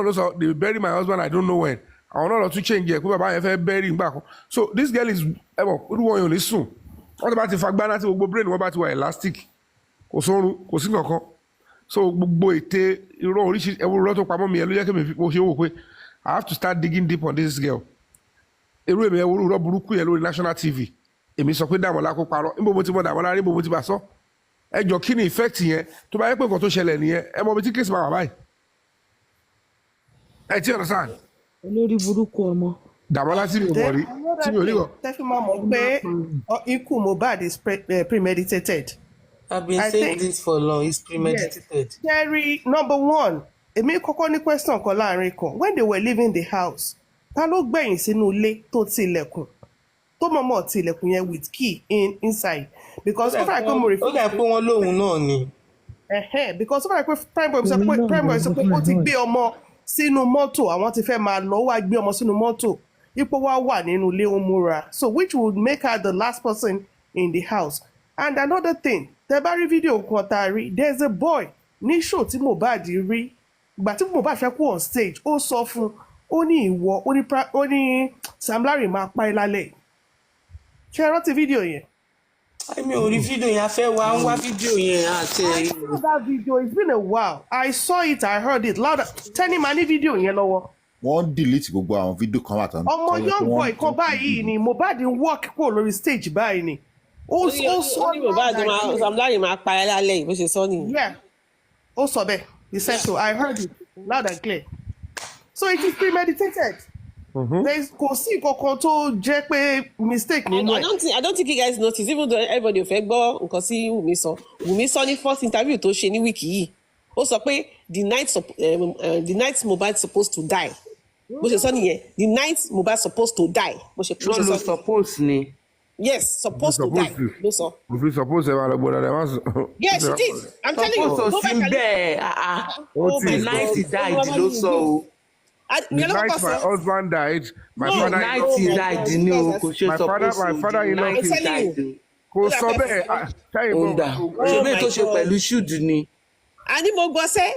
ló sọ they bury my husband I don't know when àwọn náà lọ tún change ẹ̀ pé bàbá yẹn fẹ́ bury ngbà kan so this girl is ẹ̀wọ̀n irúwọ̀n yóò ní sùn wọ́n ti bá ti fa gbaná tí gbogbo brain wọ́n bá ti wà elastic kò sórun kò sí kankan so gbogbo ète irọ́ oríṣiríṣi ẹ̀wọ̀n irọ́ tó pamọ́ mi ẹ̀ ló jẹ́ kí mo ṣe wò pé I have to start digging deep on this girl irú èmi ẹ̀wọ̀n irọ́ burúkú yẹn lórí national TV èmi sọ pé Dàmọ́lá kó parọ́ níbo mo ti mọ Dàmọ́lá níbo mo ti bá sọ ẹ jọ kí ni effect yẹn tó bá yẹ pé nǹkan tó ṣẹlẹ̀ nìyẹn ẹ mọ mi tí kéésì máa wà báyìí ẹ ti understand. olórí burúkú ọmọ. Dàmọ́lá tí mi ò mọ̀ rí tí mi ò rí wọ̀. tẹ́fí máa mọ̀ pé ikú Mohbad is premeditated. I've been saying this for long. It's premeditated. Jerry, number one, èmi kọ́kọ́ ní question kan láàrin kan. When they were leaving the house, ta ló gbẹ̀yìn sínú ilé tó ti ilẹ̀kùn? Tó mọ̀mọ́ ti ilẹ̀kùn yẹn with key inside. Because ó fà pé mo rí fún. Ó dà pé wọ́n lóhùn náà ni. Because ó fà pé Prime Boy sọ pé ó ti gbé ọmọ sínú mọ́tò, àwọn ti fẹ́ máa lọ, wá gbé ọmọ sínú mọ́tò. Ipò wa wà nínú ilé ó múra. So which would make her the last person in the house. And another thing, tẹ́ bá rí fídíò kan tá a rí, there's a boy ní show tí Mohbad rí. Ìgbà tí Mohbad fẹ́ kú on stage, ó sọ fún, ó ní ìwọ, ó ní Sam Larry máa pa ẹ́ lálẹ́. Ṣé ẹ rántí fídíò yẹn? Mi ò rí fídíò yẹn, a fẹ́ wá ń wá fídíò yẹn àti I saw that video, it's been a while. I saw it, I heard it loud. Tẹ́ni máa ní fídíò yẹn lọ́wọ́. Wọ́n delete gbogbo àwọn fídíò kan wà tán. Ọmọ young boy kan báyìí ni Mohbad ń walk kúrò lórí stage báyìí ni. Ó sọ ní Mohbad Sam Larry máa pa ẹ́ lálẹ́ yìí bó ṣe sọ nìyí. Yeah, ó sọ bẹ́ẹ̀. He said so. I heard it loud and clear. So it is premeditated. Kò sí kankan tó jẹ́ pé mistake nínú ẹ̀. I don't think you guys notice even though everybody ò fẹ́ gbọ́ nǹkan tí Wunmi sọ ní first interview tó ṣe ní wíìkì yìí. Ó sọ pé the night Mohbad supposed to die. Bó ṣe sọ nìyẹn, the night Mohbad supposed to die. Bó ṣe sọ nìyẹn. Suppose ni. Yes, supposed to die. Ló sọ. If you suppose ẹ máa lọ gbọ́dọ̀ ẹ máa sọ. Yes, she did. I'm telling you. Suppose to sí bẹ́ẹ̀ the night he died ló sọ o. The night my husband died, my father. The night he died ni o kò ṣe suppose my father-in-law died. Kò sọ bẹ́ẹ̀. Ṣé bí tó ṣe pẹ̀lú ṣúùdù ni? A ní mo gbọ́ sẹ́.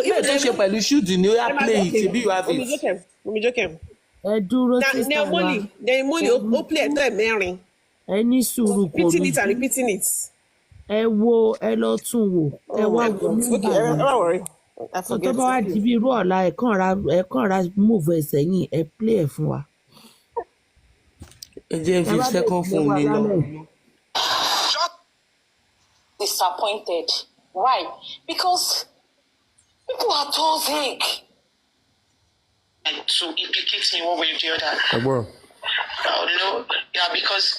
Bí tó ṣe pẹ̀lú ṣúùdù ni ó yá play it ṣebí you have it. Omi jókèm. Ẹ dúró sí sáà wa. Nehemoli ó play ẹ̀tọ́ ẹ̀ mẹ́rin. Ẹ ní sùúrù kò repeating it and repeating it. Ẹ wo ẹ lọ tún wò ẹ wá wo nígbà náà tó bá wá di bí irú ọ̀la ẹ kàn ra move ẹ sẹ́yìn ẹ play ẹ̀ fún wa. Ẹ jẹ́ fi second phone mi lọ. Disappointed. Why? Because people are toxic. To implicate me one way or the other. No, yeah, because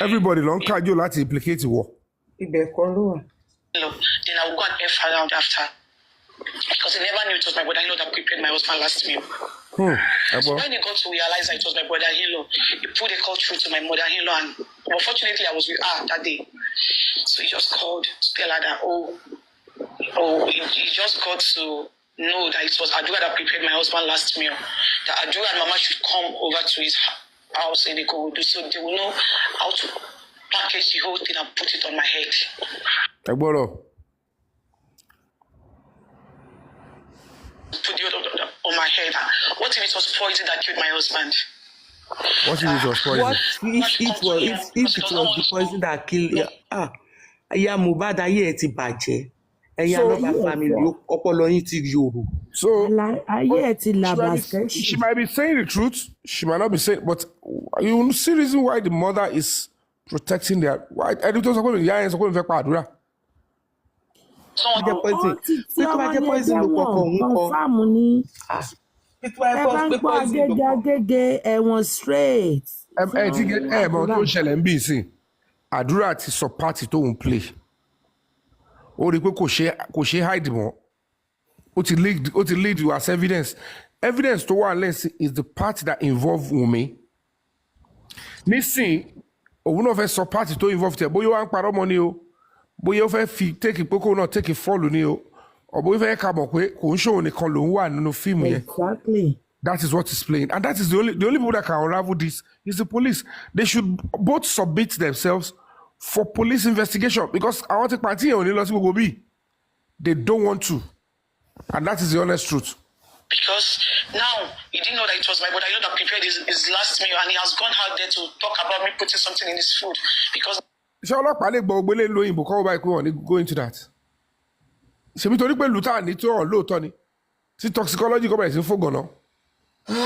everybody long kájò láti implicate wọ. Ibẹ̀ kan ló wà. Then I will go and F around after. Because I never knew it was my brother-in-law that prepared my husband last meal. So when he got to realize that it was my brother-in-law, he put a call through to my mother-in-law, and unfortunately I was with her that day. So he just called to tell her that he just got to know that it was Adura that prepared my husband last meal. That Adura and Mama should come over to his house in Ikorodu so they will know how to package the whole thing and put it on my head. Put it on my head. What if it was poison that killed my husband? What if it was poison? What if it was the poison that killed you? Ìyá Mohbad ayé ẹ̀ ti bàjẹ́. Ẹ̀yin Aloba family ọpọlọ yín ti yòrò. So ayé ẹ̀ ti làbàṣẹ́. She might be saying the truth. She might not be saying, but you see reason why the mother is protecting their. Why? Ẹni tó sọ pé ìyá yẹn sọ pé ìfẹ́ pa àdúrà. Tí ọmọ yẹn jẹ́ wọn kọ̀ǹfàmù ni. Ẹ bá ń gbọ́ agége ẹ̀wọ̀n straight. Ẹ ti gẹ mọ tó ṣẹlẹ̀ ń bí sí àdúrà ti sọ pàtì tó ń play. Ó rí i pé kò ṣe hide mọ́. Ó ti lead you as evidence. Evidence tó wà lẹ́sìn is the part that involve Wunmi. Nísìn òun náà fẹ́ sọ party tó involve tẹ̀ bóyá wà ń parọ́ mọ́ ni o bóyá ó fẹ́ fi take ìpókò náà take fall ni o ọ̀bọ̀ ìfẹ́ ká mọ̀ pé kò ń ṣòwò nìkan ló ń wà nínú fíìmù yẹn. Exactly. That is what is playing, and that is the only people that can unravel this is the police. They should both submit themselves for police investigation because I want to party on the they don't want to, and that is the honest truth. Because now he didn't know that it was my brother. You know that prepared his last meal, and he has gone out there to talk about me putting something in his food because. Go into that. Ṣebí torí pé lùtà ní tó hàn lóòótọ́ ni tí toxicology kọ́ bẹ̀rẹ̀ sí fògàn náà. Now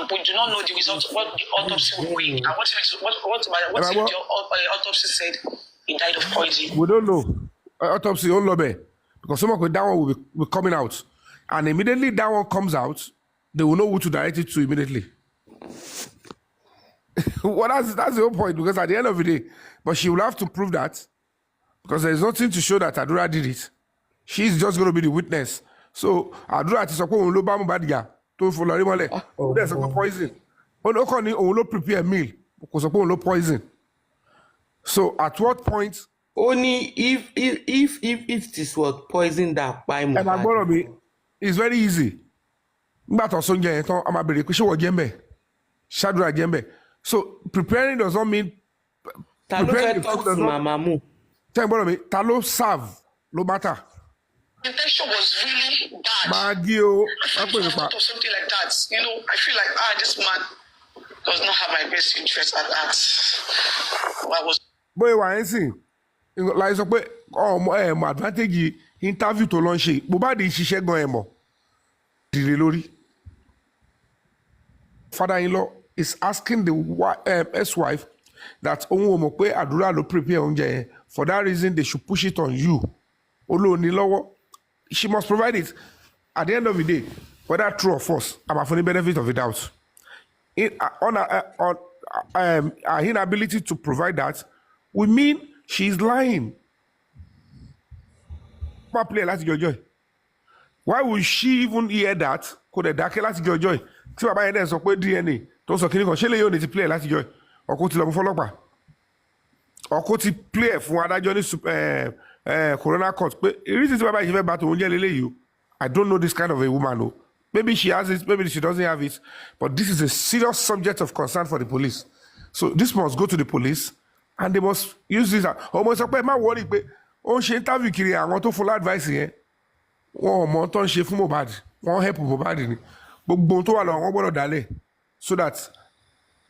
we do not know the result of what the autopsy will bring. And what if the autopsy said he died of poison? We don't know. Autopsy ó lọ bẹ̀ because some of that one will be coming out, and immediately that one comes out, they will know who to direct it to immediately. Well, that's the whole point because at the end of the day, but she will have to prove that because there is nothing to show that Adura did it. She's just going to be the witness. So Adura ti sọ pé òun ló bá Mohbad jà tó fò lọ rí mọ́lẹ̀ ó dẹ̀ sọ pé poison ó kàn ní òun ló prepare meal kò sọ pé òun ló poison. So at what point. Only if this was poison that by Mohbad. And agbọ́dọ̀ mi it's very easy. Nígbà tó sọ oúnjẹ yẹn tán a máa bèrè pé ṣé wọ́n jẹ́ ń bẹ̀ ṣáàdúrà jẹ́ ń bẹ̀. So preparing does not mean. Ta ló fẹ́ talk to Mama Mu? Tẹ́ ń gbọ́dọ̀ mi ta ló serve ló matter. The intention was really bad. Maggie, or something like that. You know, I feel like this man does not have my best interest at heart. Boy, why is he? Like so, my advantage interview to launch it. Mohbad ṣiṣẹ́ gan ẹ mọ̀. Dìde lórí. Father-in-law is asking the ex-wife that òun ò mọ̀ pé àdúrà ló prepare oúnjẹ yẹn. For that reason, they should push it on you. Olóòní lọ́wọ́. She must provide it. At the end of the day, whether true or false, I'm for the benefit of the doubt. Her inability to provide that would mean she's lying. Why would she even hear that? Could a dark last joy? See what I so DNA. Don't so can you need to play last joy or go to the follow up or go to play for another journey. Corona court. But the reason why she went to you, I don't know this kind of a woman. No. Maybe she has it, maybe she doesn't have it. But this is a serious subject of concern for the police. So this must go to the police, and they must use this. Almost a man worry. On she interview kiri, I want to follow advice here. One month she from Mohbad, one help Mohbad. But bonto along one word dale, so that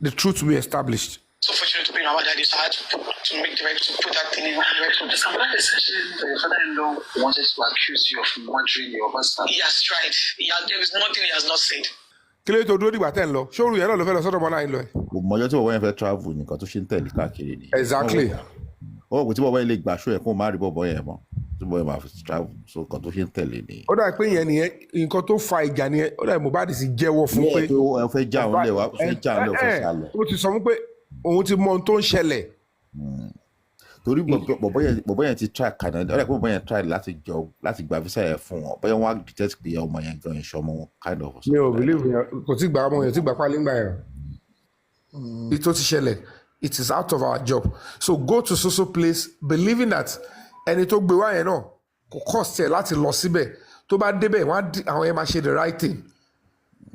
the truth will be established. So fortunate to be in our daddy's heart to make the right to put that thing in the right place. That essentially the father-in-law wanted to accuse you of murdering your husband. He has tried. There is nothing he has not said. Kí ló tó dúró dìgbà tẹ́ ń lọ? Ṣé òru yẹn náà ló fẹ́ lọ sọ́dọ̀ ọmọ náà ń lọ ẹ̀? Mọ̀jọ́ tí bọ̀bọ̀ yẹn fẹ́ travel nìkan tó ṣe ń tẹ̀lé káàkiri ni. Exactly. Ó kò tí bọ̀bọ̀ yẹn lè gbà ṣó yẹ kó má rí bọ̀bọ̀ yẹn mọ́. Tí bọ̀bọ̀ yẹn máa fi travel so nǹkan tó ṣe ń tẹ̀lé ni. Ó dà pé ìyẹn nìyẹn nǹkan tó fa ìjà nìyẹn ó dà Mohbad sì jẹ́wọ́ fún pé. Ó fẹ́ já òun lẹ̀ wá fẹ́ já òun lẹ̀ fẹ́ sálọ. Ó ti sọ fún pé òun ti mọ ohun tó ń ṣẹlẹ̀. Torí bọ̀bọ̀ yẹn ti try Canada ó dà pé bọ̀bọ̀ yẹn try láti gba visa yẹn fún wọn bóyá wọn á detect pé ọmọ yẹn gan ìṣọmọ kind of. Mi ò believe yẹn kò tí gba ọmọ yẹn tí gba pálí ńgbà yẹn. Ètò ti ṣẹlẹ̀ it is out of our job so go to so place believing that ẹni tó gbé wá yẹn náà kò cost ẹ̀ láti lọ síbẹ̀ tó bá débẹ̀ àwọn yẹn máa ṣe the right thing.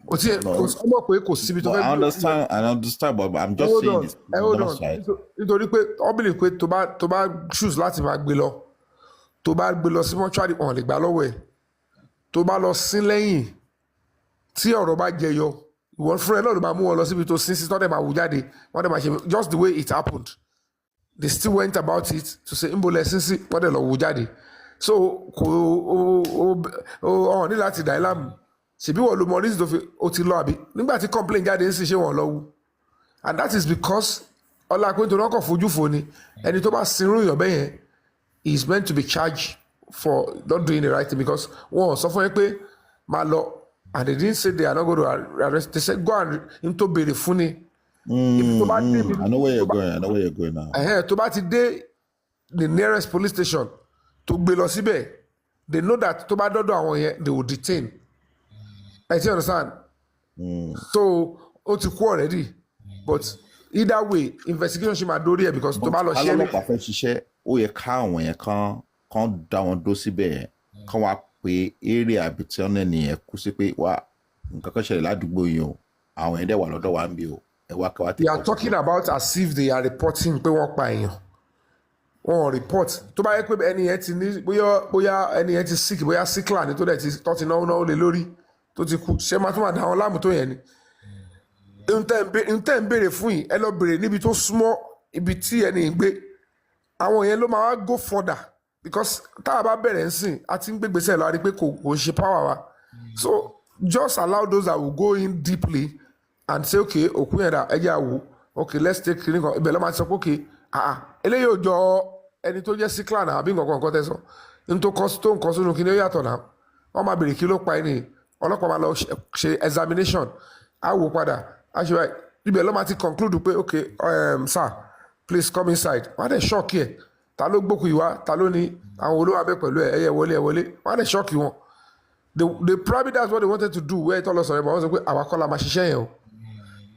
Kò tí kò sọ́mọ̀ pé kò síbi tó fẹ́ gbé. I understand but I'm just saying this. Hold on nítorí pé ọ́bìnrin pé tó bá choose láti máa gbé lọ tó bá gbé lọ sí mọ́ṣúárì wọn lè gbà lọ́wọ́ ẹ̀ tó bá lọ sí lẹ́yìn tí ọ̀rọ̀ bá jẹyọ ìwọ fún ẹ náà ló máa mú wọn lọ síbi tó sin sí tọ́dẹ̀ máa wù jáde wọ́n dẹ̀ máa ṣe just the way it happened they still went about it to say nbolẹ̀ sin sí wọ́n dẹ̀ lọ wù jáde so kò ọ̀hún ní láti dà í láàmú ṣèbí wọ́n lo mọ reason tó fi ó ti lọ àbí nígbà tí complain jáde ń sì ṣe wọ́n lọ wù and that is because ọlá pé nítorí wọn kàn fojú fo ni ẹni tó bá sinrú ìyàn bẹ́ẹ̀ yẹn he is meant to be charged for not doing the right thing because wọn ò sọ fún yẹn pé máa lọ. And they didn't say they are not going to arrest. They said go and into bere funi. I know where you're going now. To bá ti dé the nearest police station to gbé lọ síbẹ̀, they know that tó bá dọ́dọ̀ àwọn yẹn they will detain. I understand. So ó ti kú already. but either way investigation ṣe máa dórí ẹ̀ because tó bá lọ ṣe é ní. alọ́lọ́pàá fẹ́ ṣiṣẹ́ ó yẹ káwọn yẹn kan dá wọn dó síbẹ̀ yẹn kan wá pé eré àbí tí wọ́n nìyẹn kú sí pé wá nǹkan kan ṣẹlẹ̀ ládùúgbò yìí o àwọn yẹn dẹ̀ wà lọ́dọ̀ wa ń bí o ẹ wá ká wá tẹ̀. they are talking about as if they are reporting pé wọ́n pa èèyàn wọ́n report tó bá yẹ pé ẹni yẹn ti ní bóyá ẹni yẹn ti sick bóyá sickla ni tó dẹ̀ ti tọ́ ti náwó lé lórí tó ti kú ṣé máa tún máa dá wọn láàmú tó yẹn ni. n tẹ́ ń béèrè fún yìí ẹ lọ béèrè níbi tó súnmọ́ ibi tí ẹni ń gbé àwọn yẹn ló máa wá go further because tá a bá bẹ̀rẹ̀ ń sìn a ti ń gbégbèsè lọ a rí pé kò ṣe power wa so just allow those that will go in deeply and say okay òkú yẹn dà ẹ jẹ́ àwò okay let's take clinic ibẹ̀ lọ́ máa ti sọ pé okay eléyìí ò jọ ẹni tó jẹ́ síkìlà náà àbí nǹkan tẹ́ sọ ní tó nǹkan sínú kí ni ó yàtọ̀ náà wọ́n máa béèrè kí ló pa ẹni ọlọ́pàá máa lọ ṣe examination á wò padà á ṣe báyìí ibẹ̀ lọ́ máa ti conclude pé okay sir please come inside wọ́n á dẹ̀ ṣọ́ọ̀kì ẹ̀ ta ló gbókù ìwá ta ló ní àwọn olówó abẹ́ pẹ̀lú ẹ̀ ẹ̀yẹ wọlé wọ́n á dẹ̀ ṣọ́ọ̀kì wọn the probably that's what they wanted to do where ìtọ́ lọ sọ̀rọ̀ ìbọn wọ́n sọ pé àwa kọ́ la máa ṣiṣẹ́ yẹn o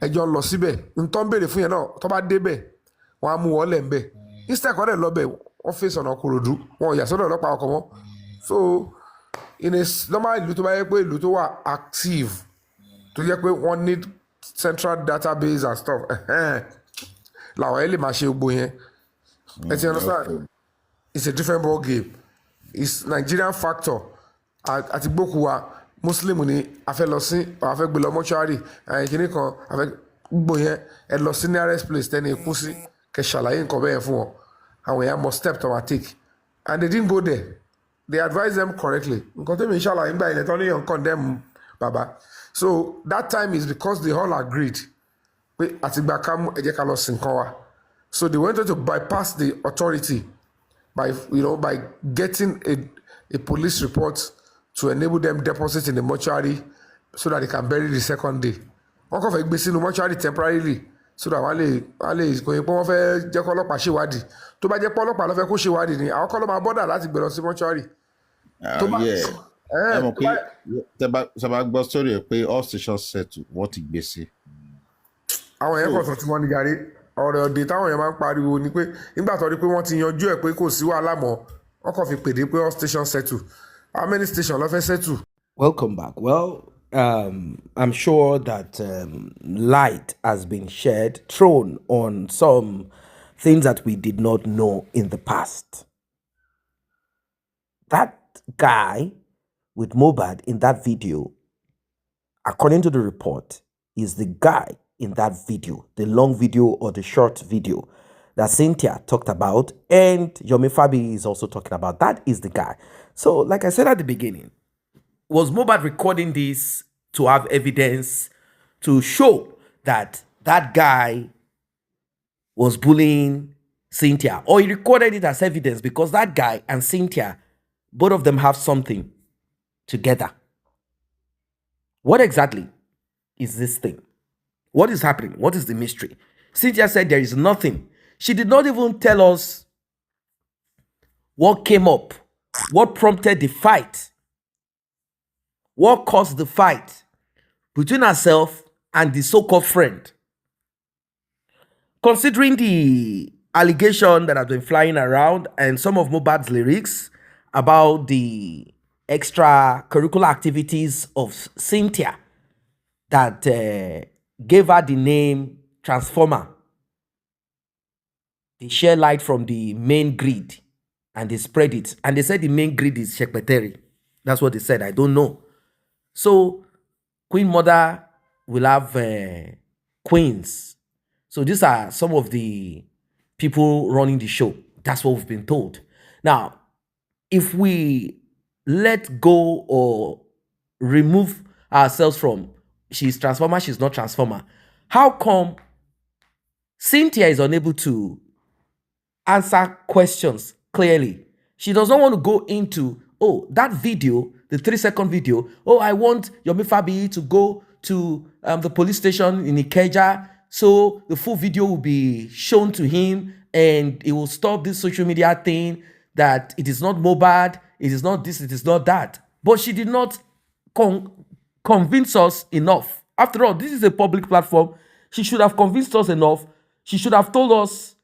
ẹjọ́ lọ síbẹ̀ ntọ́ ń béèrè fún yẹn náà tó bá débẹ̀ wọ́n á mú wọn lẹ̀ ń bẹ̀ instead kọ́ dẹ̀ lọ bẹ̀ wọ́n fèsì ọ̀nà Kòròdú wọn ò yà sọ́dọ̀ ọlọ́pàá ọkọ̀ wọn so in a normal ìlú tó bá yẹ pé ìlú tó wà active tó yẹ pé wọ́n need central database and stuff làwọn ẹ̀ lè máa ṣe gbogbo yẹn ẹ ti understand it's a different ball game it's Nigerian factor àti gbókù wa Muslim ni a fẹ́ lọ sí a fẹ́ gbé lọ mọ́ṣúárì kìnnì kan a fẹ́ gbogbo yẹn ẹ lọ sí nearest place tẹ́ni ikú sí kẹ ṣàlàyé nǹkan bẹ́ẹ̀ fún wọn àwọn èèyàn must step to our take and they didn't go there they advised them correctly nǹkan tó mi ṣàlàyé nígbà ilẹ̀ tó ní yàn condemn baba so that time is because they all agreed pé àtìgbà ká mú ẹ jẹ́ ká lọ sí nǹkan wa so they wanted to bypass the authority by getting a police report to enable them deposit in the mortuary so that they can bury the second day wọ́n kàn fẹ́ gbé sínú mortuary temporarily so that wọ́n lè kò yẹ pé wọ́n fẹ́ jẹ́ kó ọlọ́pàá ṣèwádìí tó bá jẹ́ pé ọlọ́pàá ló fẹ́ kó ṣèwádìí ni àwọn kọ́ ló máa bọ́dà láti gbé lọ sí mortuary. ẹ mọ̀ pé tẹ́ bá gbọ́ sórí ẹ̀ pé all stations settle wọ́n ti gbé sí. àwọn yẹn kàn sọ tí wọ́n ní yàrá ọ̀rọ̀ ọ̀dẹ táwọn yẹn máa ń pariwo ni pé nígbà tó rí pé wọ́n ti yanjú ẹ̀ pé kò sí wàhálà mọ́ wọ́n kàn fi pèdé pé all stations settle how many stations ló fẹ́ settle. Welcome back. Well, I'm sure that light has been thrown on some things that we did not know in the past. That guy with Mohbad in that video, according to the report, is the guy in that video, the long video or the short video that Cynthia talked about, and Yomi Fabi is also talking about. That is the guy. So, like I said at the beginning, was Mohbad recording this to have evidence to show that that guy was bullying Cynthia, or he recorded it as evidence because that guy and Cynthia, both of them have something together? What exactly is this thing? What is happening? What is the mystery? Cynthia said there is nothing. She did not even tell us what came up, what prompted the fight, what caused the fight between herself and the so-called friend. Considering the allegation that has been flying around and some of Mohbad's lyrics about the extracurricular activities of Cynthia that gave her the name Transformer, they share light from the main grid and they spread it. And they said the main grid is Shekpeteri. That's what they said. I don't know. So Queen Mother will have queens. So these are some of the people running the show. That's what we've been told. Now, if we let go or remove ourselves from she's Transformer, she's not Transformer, how come Cynthia is unable to answer questions clearly? She does not want to go into, oh, that video, the 3-second video, oh, I want Yomi Fabi to go to the police station in Ikeja, so the full video will be shown to him and it will stop this social media thing that it is not Mohbad, it is not this, it is not that. But she did not convince us enough. After all, this is a public platform. She should have convinced us enough. She should have told us,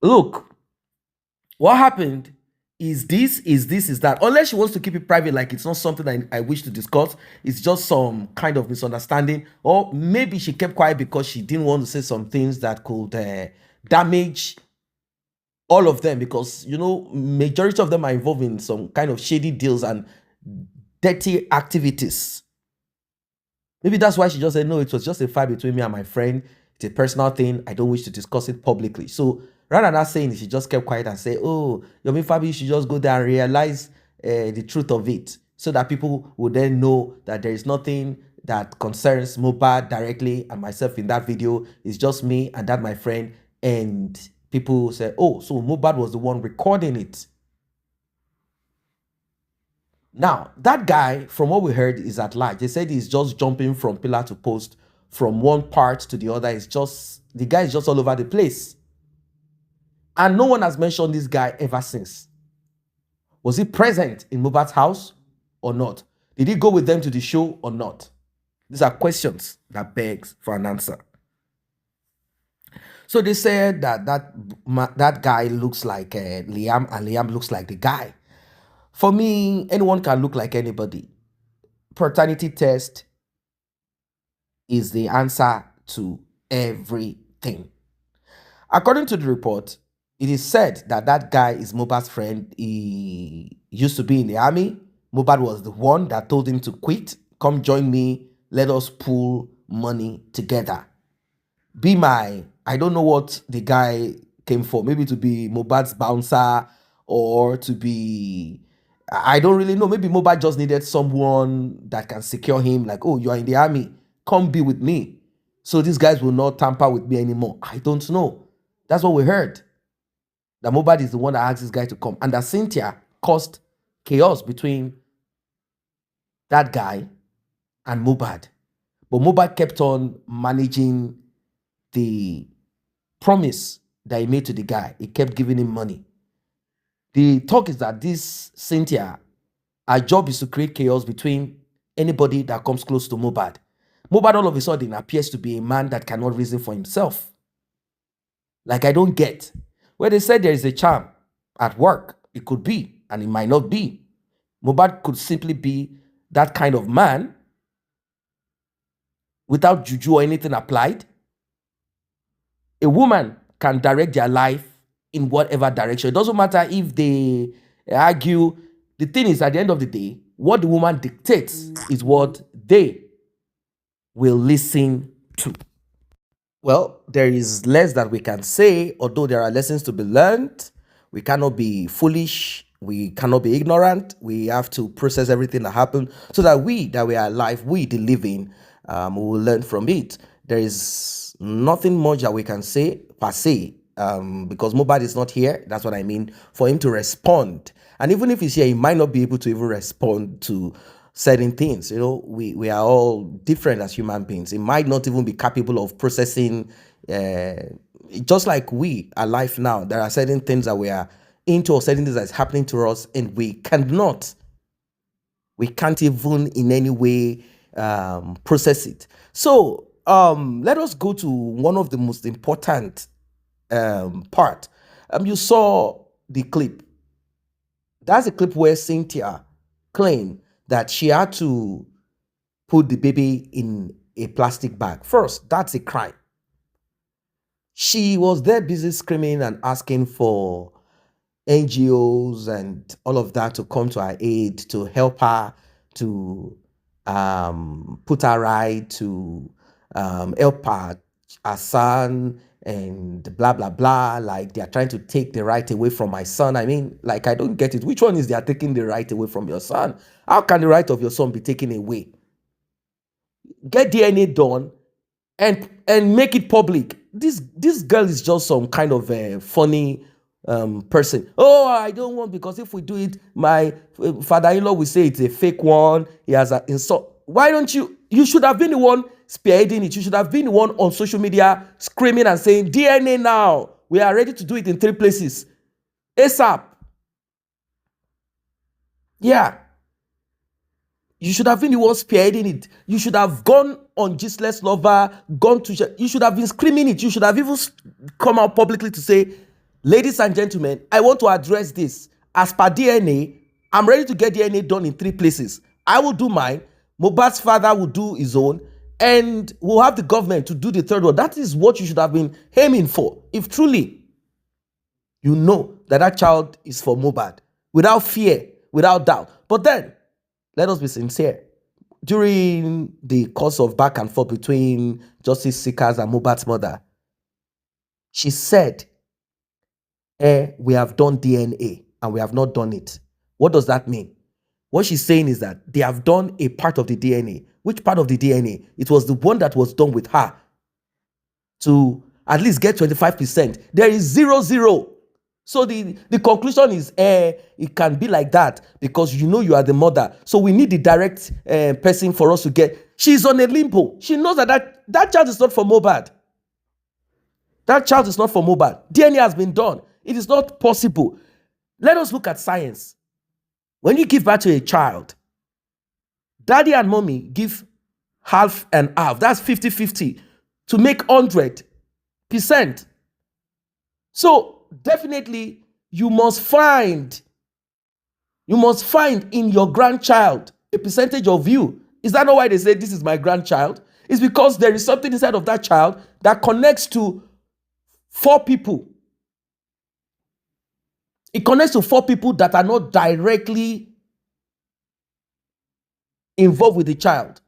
look, what happened is this, is that. Unless she wants to keep it private, like it's not something I wish to discuss. It's just some kind of misunderstanding. Or maybe she kept quiet because she didn't want to say some things that could damage all of them. Because, you know, majority of them are involved in some kind of shady deals and dirty activities. Maybe that's why she just said, no, it was just a fight between me and my friend. It's a personal thing. I don't wish to discuss it publicly. So rather than saying it, she just kept quiet and said, oh, Yomi Fabi, you should just go there and realize the truth of it, so that people will then know that there is nothing that concerns Mohbad directly and myself in that video. It's just me and that my friend. And people say, oh, so Mohbad was the one recording it. Now, that guy, from what we heard, is at large. They said he's just jumping from pillar to post, from one part to the other. It's just, the guy is just all over the place. And no one has mentioned this guy ever since. Was he present in Mohbad's house or not? Did he go with them to the show or not? These are questions that begs for an answer. So they said that guy looks like Liam, and Liam looks like the guy. For me, anyone can look like anybody. Paternity test is the answer to everything. According to the report, it is said that that guy is Mohbad's friend. He used to be in the army. Mohbad was the one that told him to quit. Come join me. Let us pool money together. I don't know what the guy came for. Maybe to be Mohbad's bouncer, or to be, I don't really know. Maybe Mohbad just needed someone that can secure him. Like, oh, you are in the army. Come be with me, so these guys will not tamper with me anymore. I don't know. That's what we heard. That Mohbad is the one that asked this guy to come. And that Cynthia caused chaos between that guy and Mohbad. But Mohbad kept on managing the promise that he made to the guy. He kept giving him money. The talk is that this Cynthia, her job is to create chaos between anybody that comes close to Mohbad. Mohbad all of a sudden appears to be a man that cannot reason for himself. Like, I don't get. Where they said there is a charm at work, it could be, and it might not be. Mohbad could simply be that kind of man without juju or anything applied. A woman can direct their life in whatever direction. It doesn't matter if they argue. The thing is, at the end of the day, what the woman dictates is what they will listen to. Well, there is less that we can say, although there are lessons to be learned. We cannot be foolish. We cannot be ignorant. We have to process everything that happened so that we are alive, we the living, will learn from it. There is nothing much that we can say per se, because Mohbad is not here. That's what I mean, for him to respond. And even if he's here, he might not be able to even respond to certain things. You know, we are all different as human beings. It might not even be capable of processing, just like we are alive now. There are certain things that we are into, or certain things that's happening to us, and we can't even in any way process it. So let us go to one of the most important part. You saw the clip. That's a clip where Cynthia claimed that she had to put the baby in a plastic bag. First, that's a crime. She was there busy screaming and asking for NGOs and all of that to come to her aid, to help her, to put her right, to help her son, and blah, blah, blah. Like, they are trying to take the right away from my son. I mean, like, I don't get it. Which one is they are taking the right away from your son? How can the right of your son be taken away? Get DNA done and make it public. This girl is just some kind of a funny person. Oh, I don't want, because if we do it, my father-in-law will say it's a fake one. He has an insult. Why don't you should have been the one spearheading it. You should have been the one on social media screaming and saying, DNA now. We are ready to do it in 3 places. ASAP. Yeah. You should have been the one spearheading it. You should have gone on Gisle's Lover, you should have been screaming it. You should have even come out publicly to say, ladies and gentlemen, I want to address this. As per DNA, I'm ready to get DNA done in 3 places. I will do mine, Mohbad's father will do his own, and we'll have the government to do the 3rd one. That is what you should have been aiming for. If truly you know that that child is for Mohbad, without fear, without doubt. But then, let us be sincere. During the course of back and forth between justice seekers and Mohbad's mother, she said, we have done DNA and we have not done it. What does that mean? What she's saying is that they have done a part of the DNA. Which part of the DNA? It was the one that was done with her to at least get 25%. There is 0-0. So the conclusion is, it can be like that because you know you are the mother. So we need the direct person for us to get. She's on a limbo. She knows that child is not for Mohbad. That child is not for Mohbad. DNA has been done. It is not possible. Let us look at science. When you give birth to a child, daddy and mommy give half and half. That's 50-50 to make 100%. So definitely you must find in your grandchild a percentage of you. Is that not why they say this is my grandchild? It's because there is something inside of that child that connects to 4 people. It connects to 4 people that are not directly involved with the child.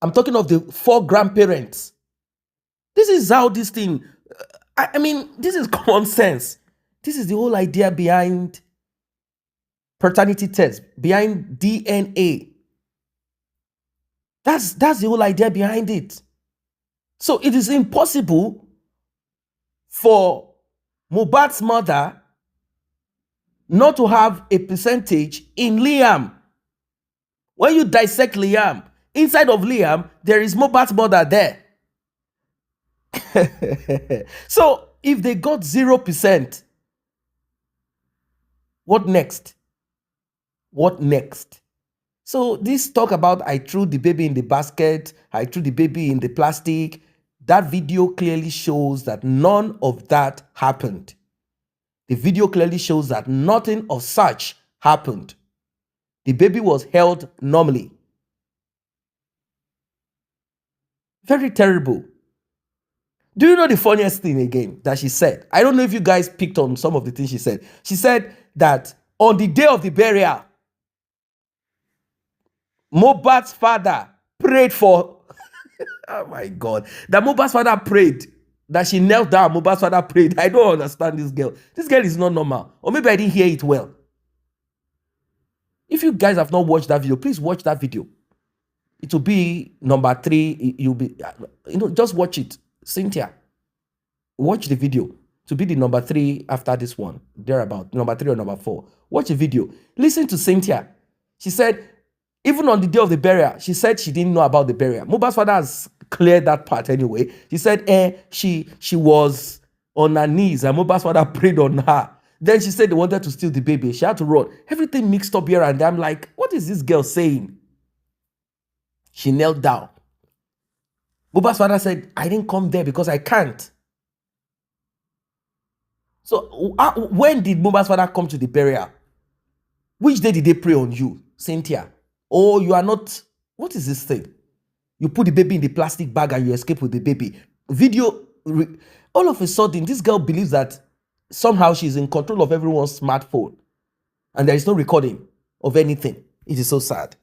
I'm talking of the 4 grandparents. This is how this thing, I mean, this is common sense. This is the whole idea behind paternity test, behind DNA. That's the whole idea behind it. So it is impossible for Mohbad's mother not to have a percentage in Liam. When you dissect Liam, inside of Liam, there is Mohbad's mother there. So if they got 0%, what next? What next? So this talk about I threw the baby in the basket, I threw the baby in the plastic, that video clearly shows that none of that happened. The video clearly shows that nothing of such happened. The baby was held normally. Very terrible. Do you know the funniest thing again that she said? I don't know if you guys picked on some of the things she said. She said that on the day of the burial, Mohbad's father prayed for, oh my God, that Mohbad's father prayed, that she knelt down, Mohbad's father prayed. I don't understand this girl. This girl is not normal. Or maybe I didn't hear it well. If you guys have not watched that video, please watch that video. It will be number 3. You'll be, just watch it. Cynthia, watch the video. To be the number 3 after this one, thereabout, number 3 or number 4. Watch the video. Listen to Cynthia. She said, even on the day of the burial, she said she didn't know about the burial. Mohbad's father has cleared that part anyway. She said, she was on her knees and Mohbad's father prayed on her. Then she said they wanted to steal the baby. She had to run. Everything mixed up here and there. I'm like, what is this girl saying? She knelt down. Mohbad's father said, I didn't come there because I can't. So when did Mohbad's father come to the burial? Which day did they pray on you, Cynthia? Oh, you are not, what is this thing? You put the baby in the plastic bag and you escape with the baby. All of a sudden, this girl believes that somehow she's in control of everyone's smartphone and there is no recording of anything. It is so sad.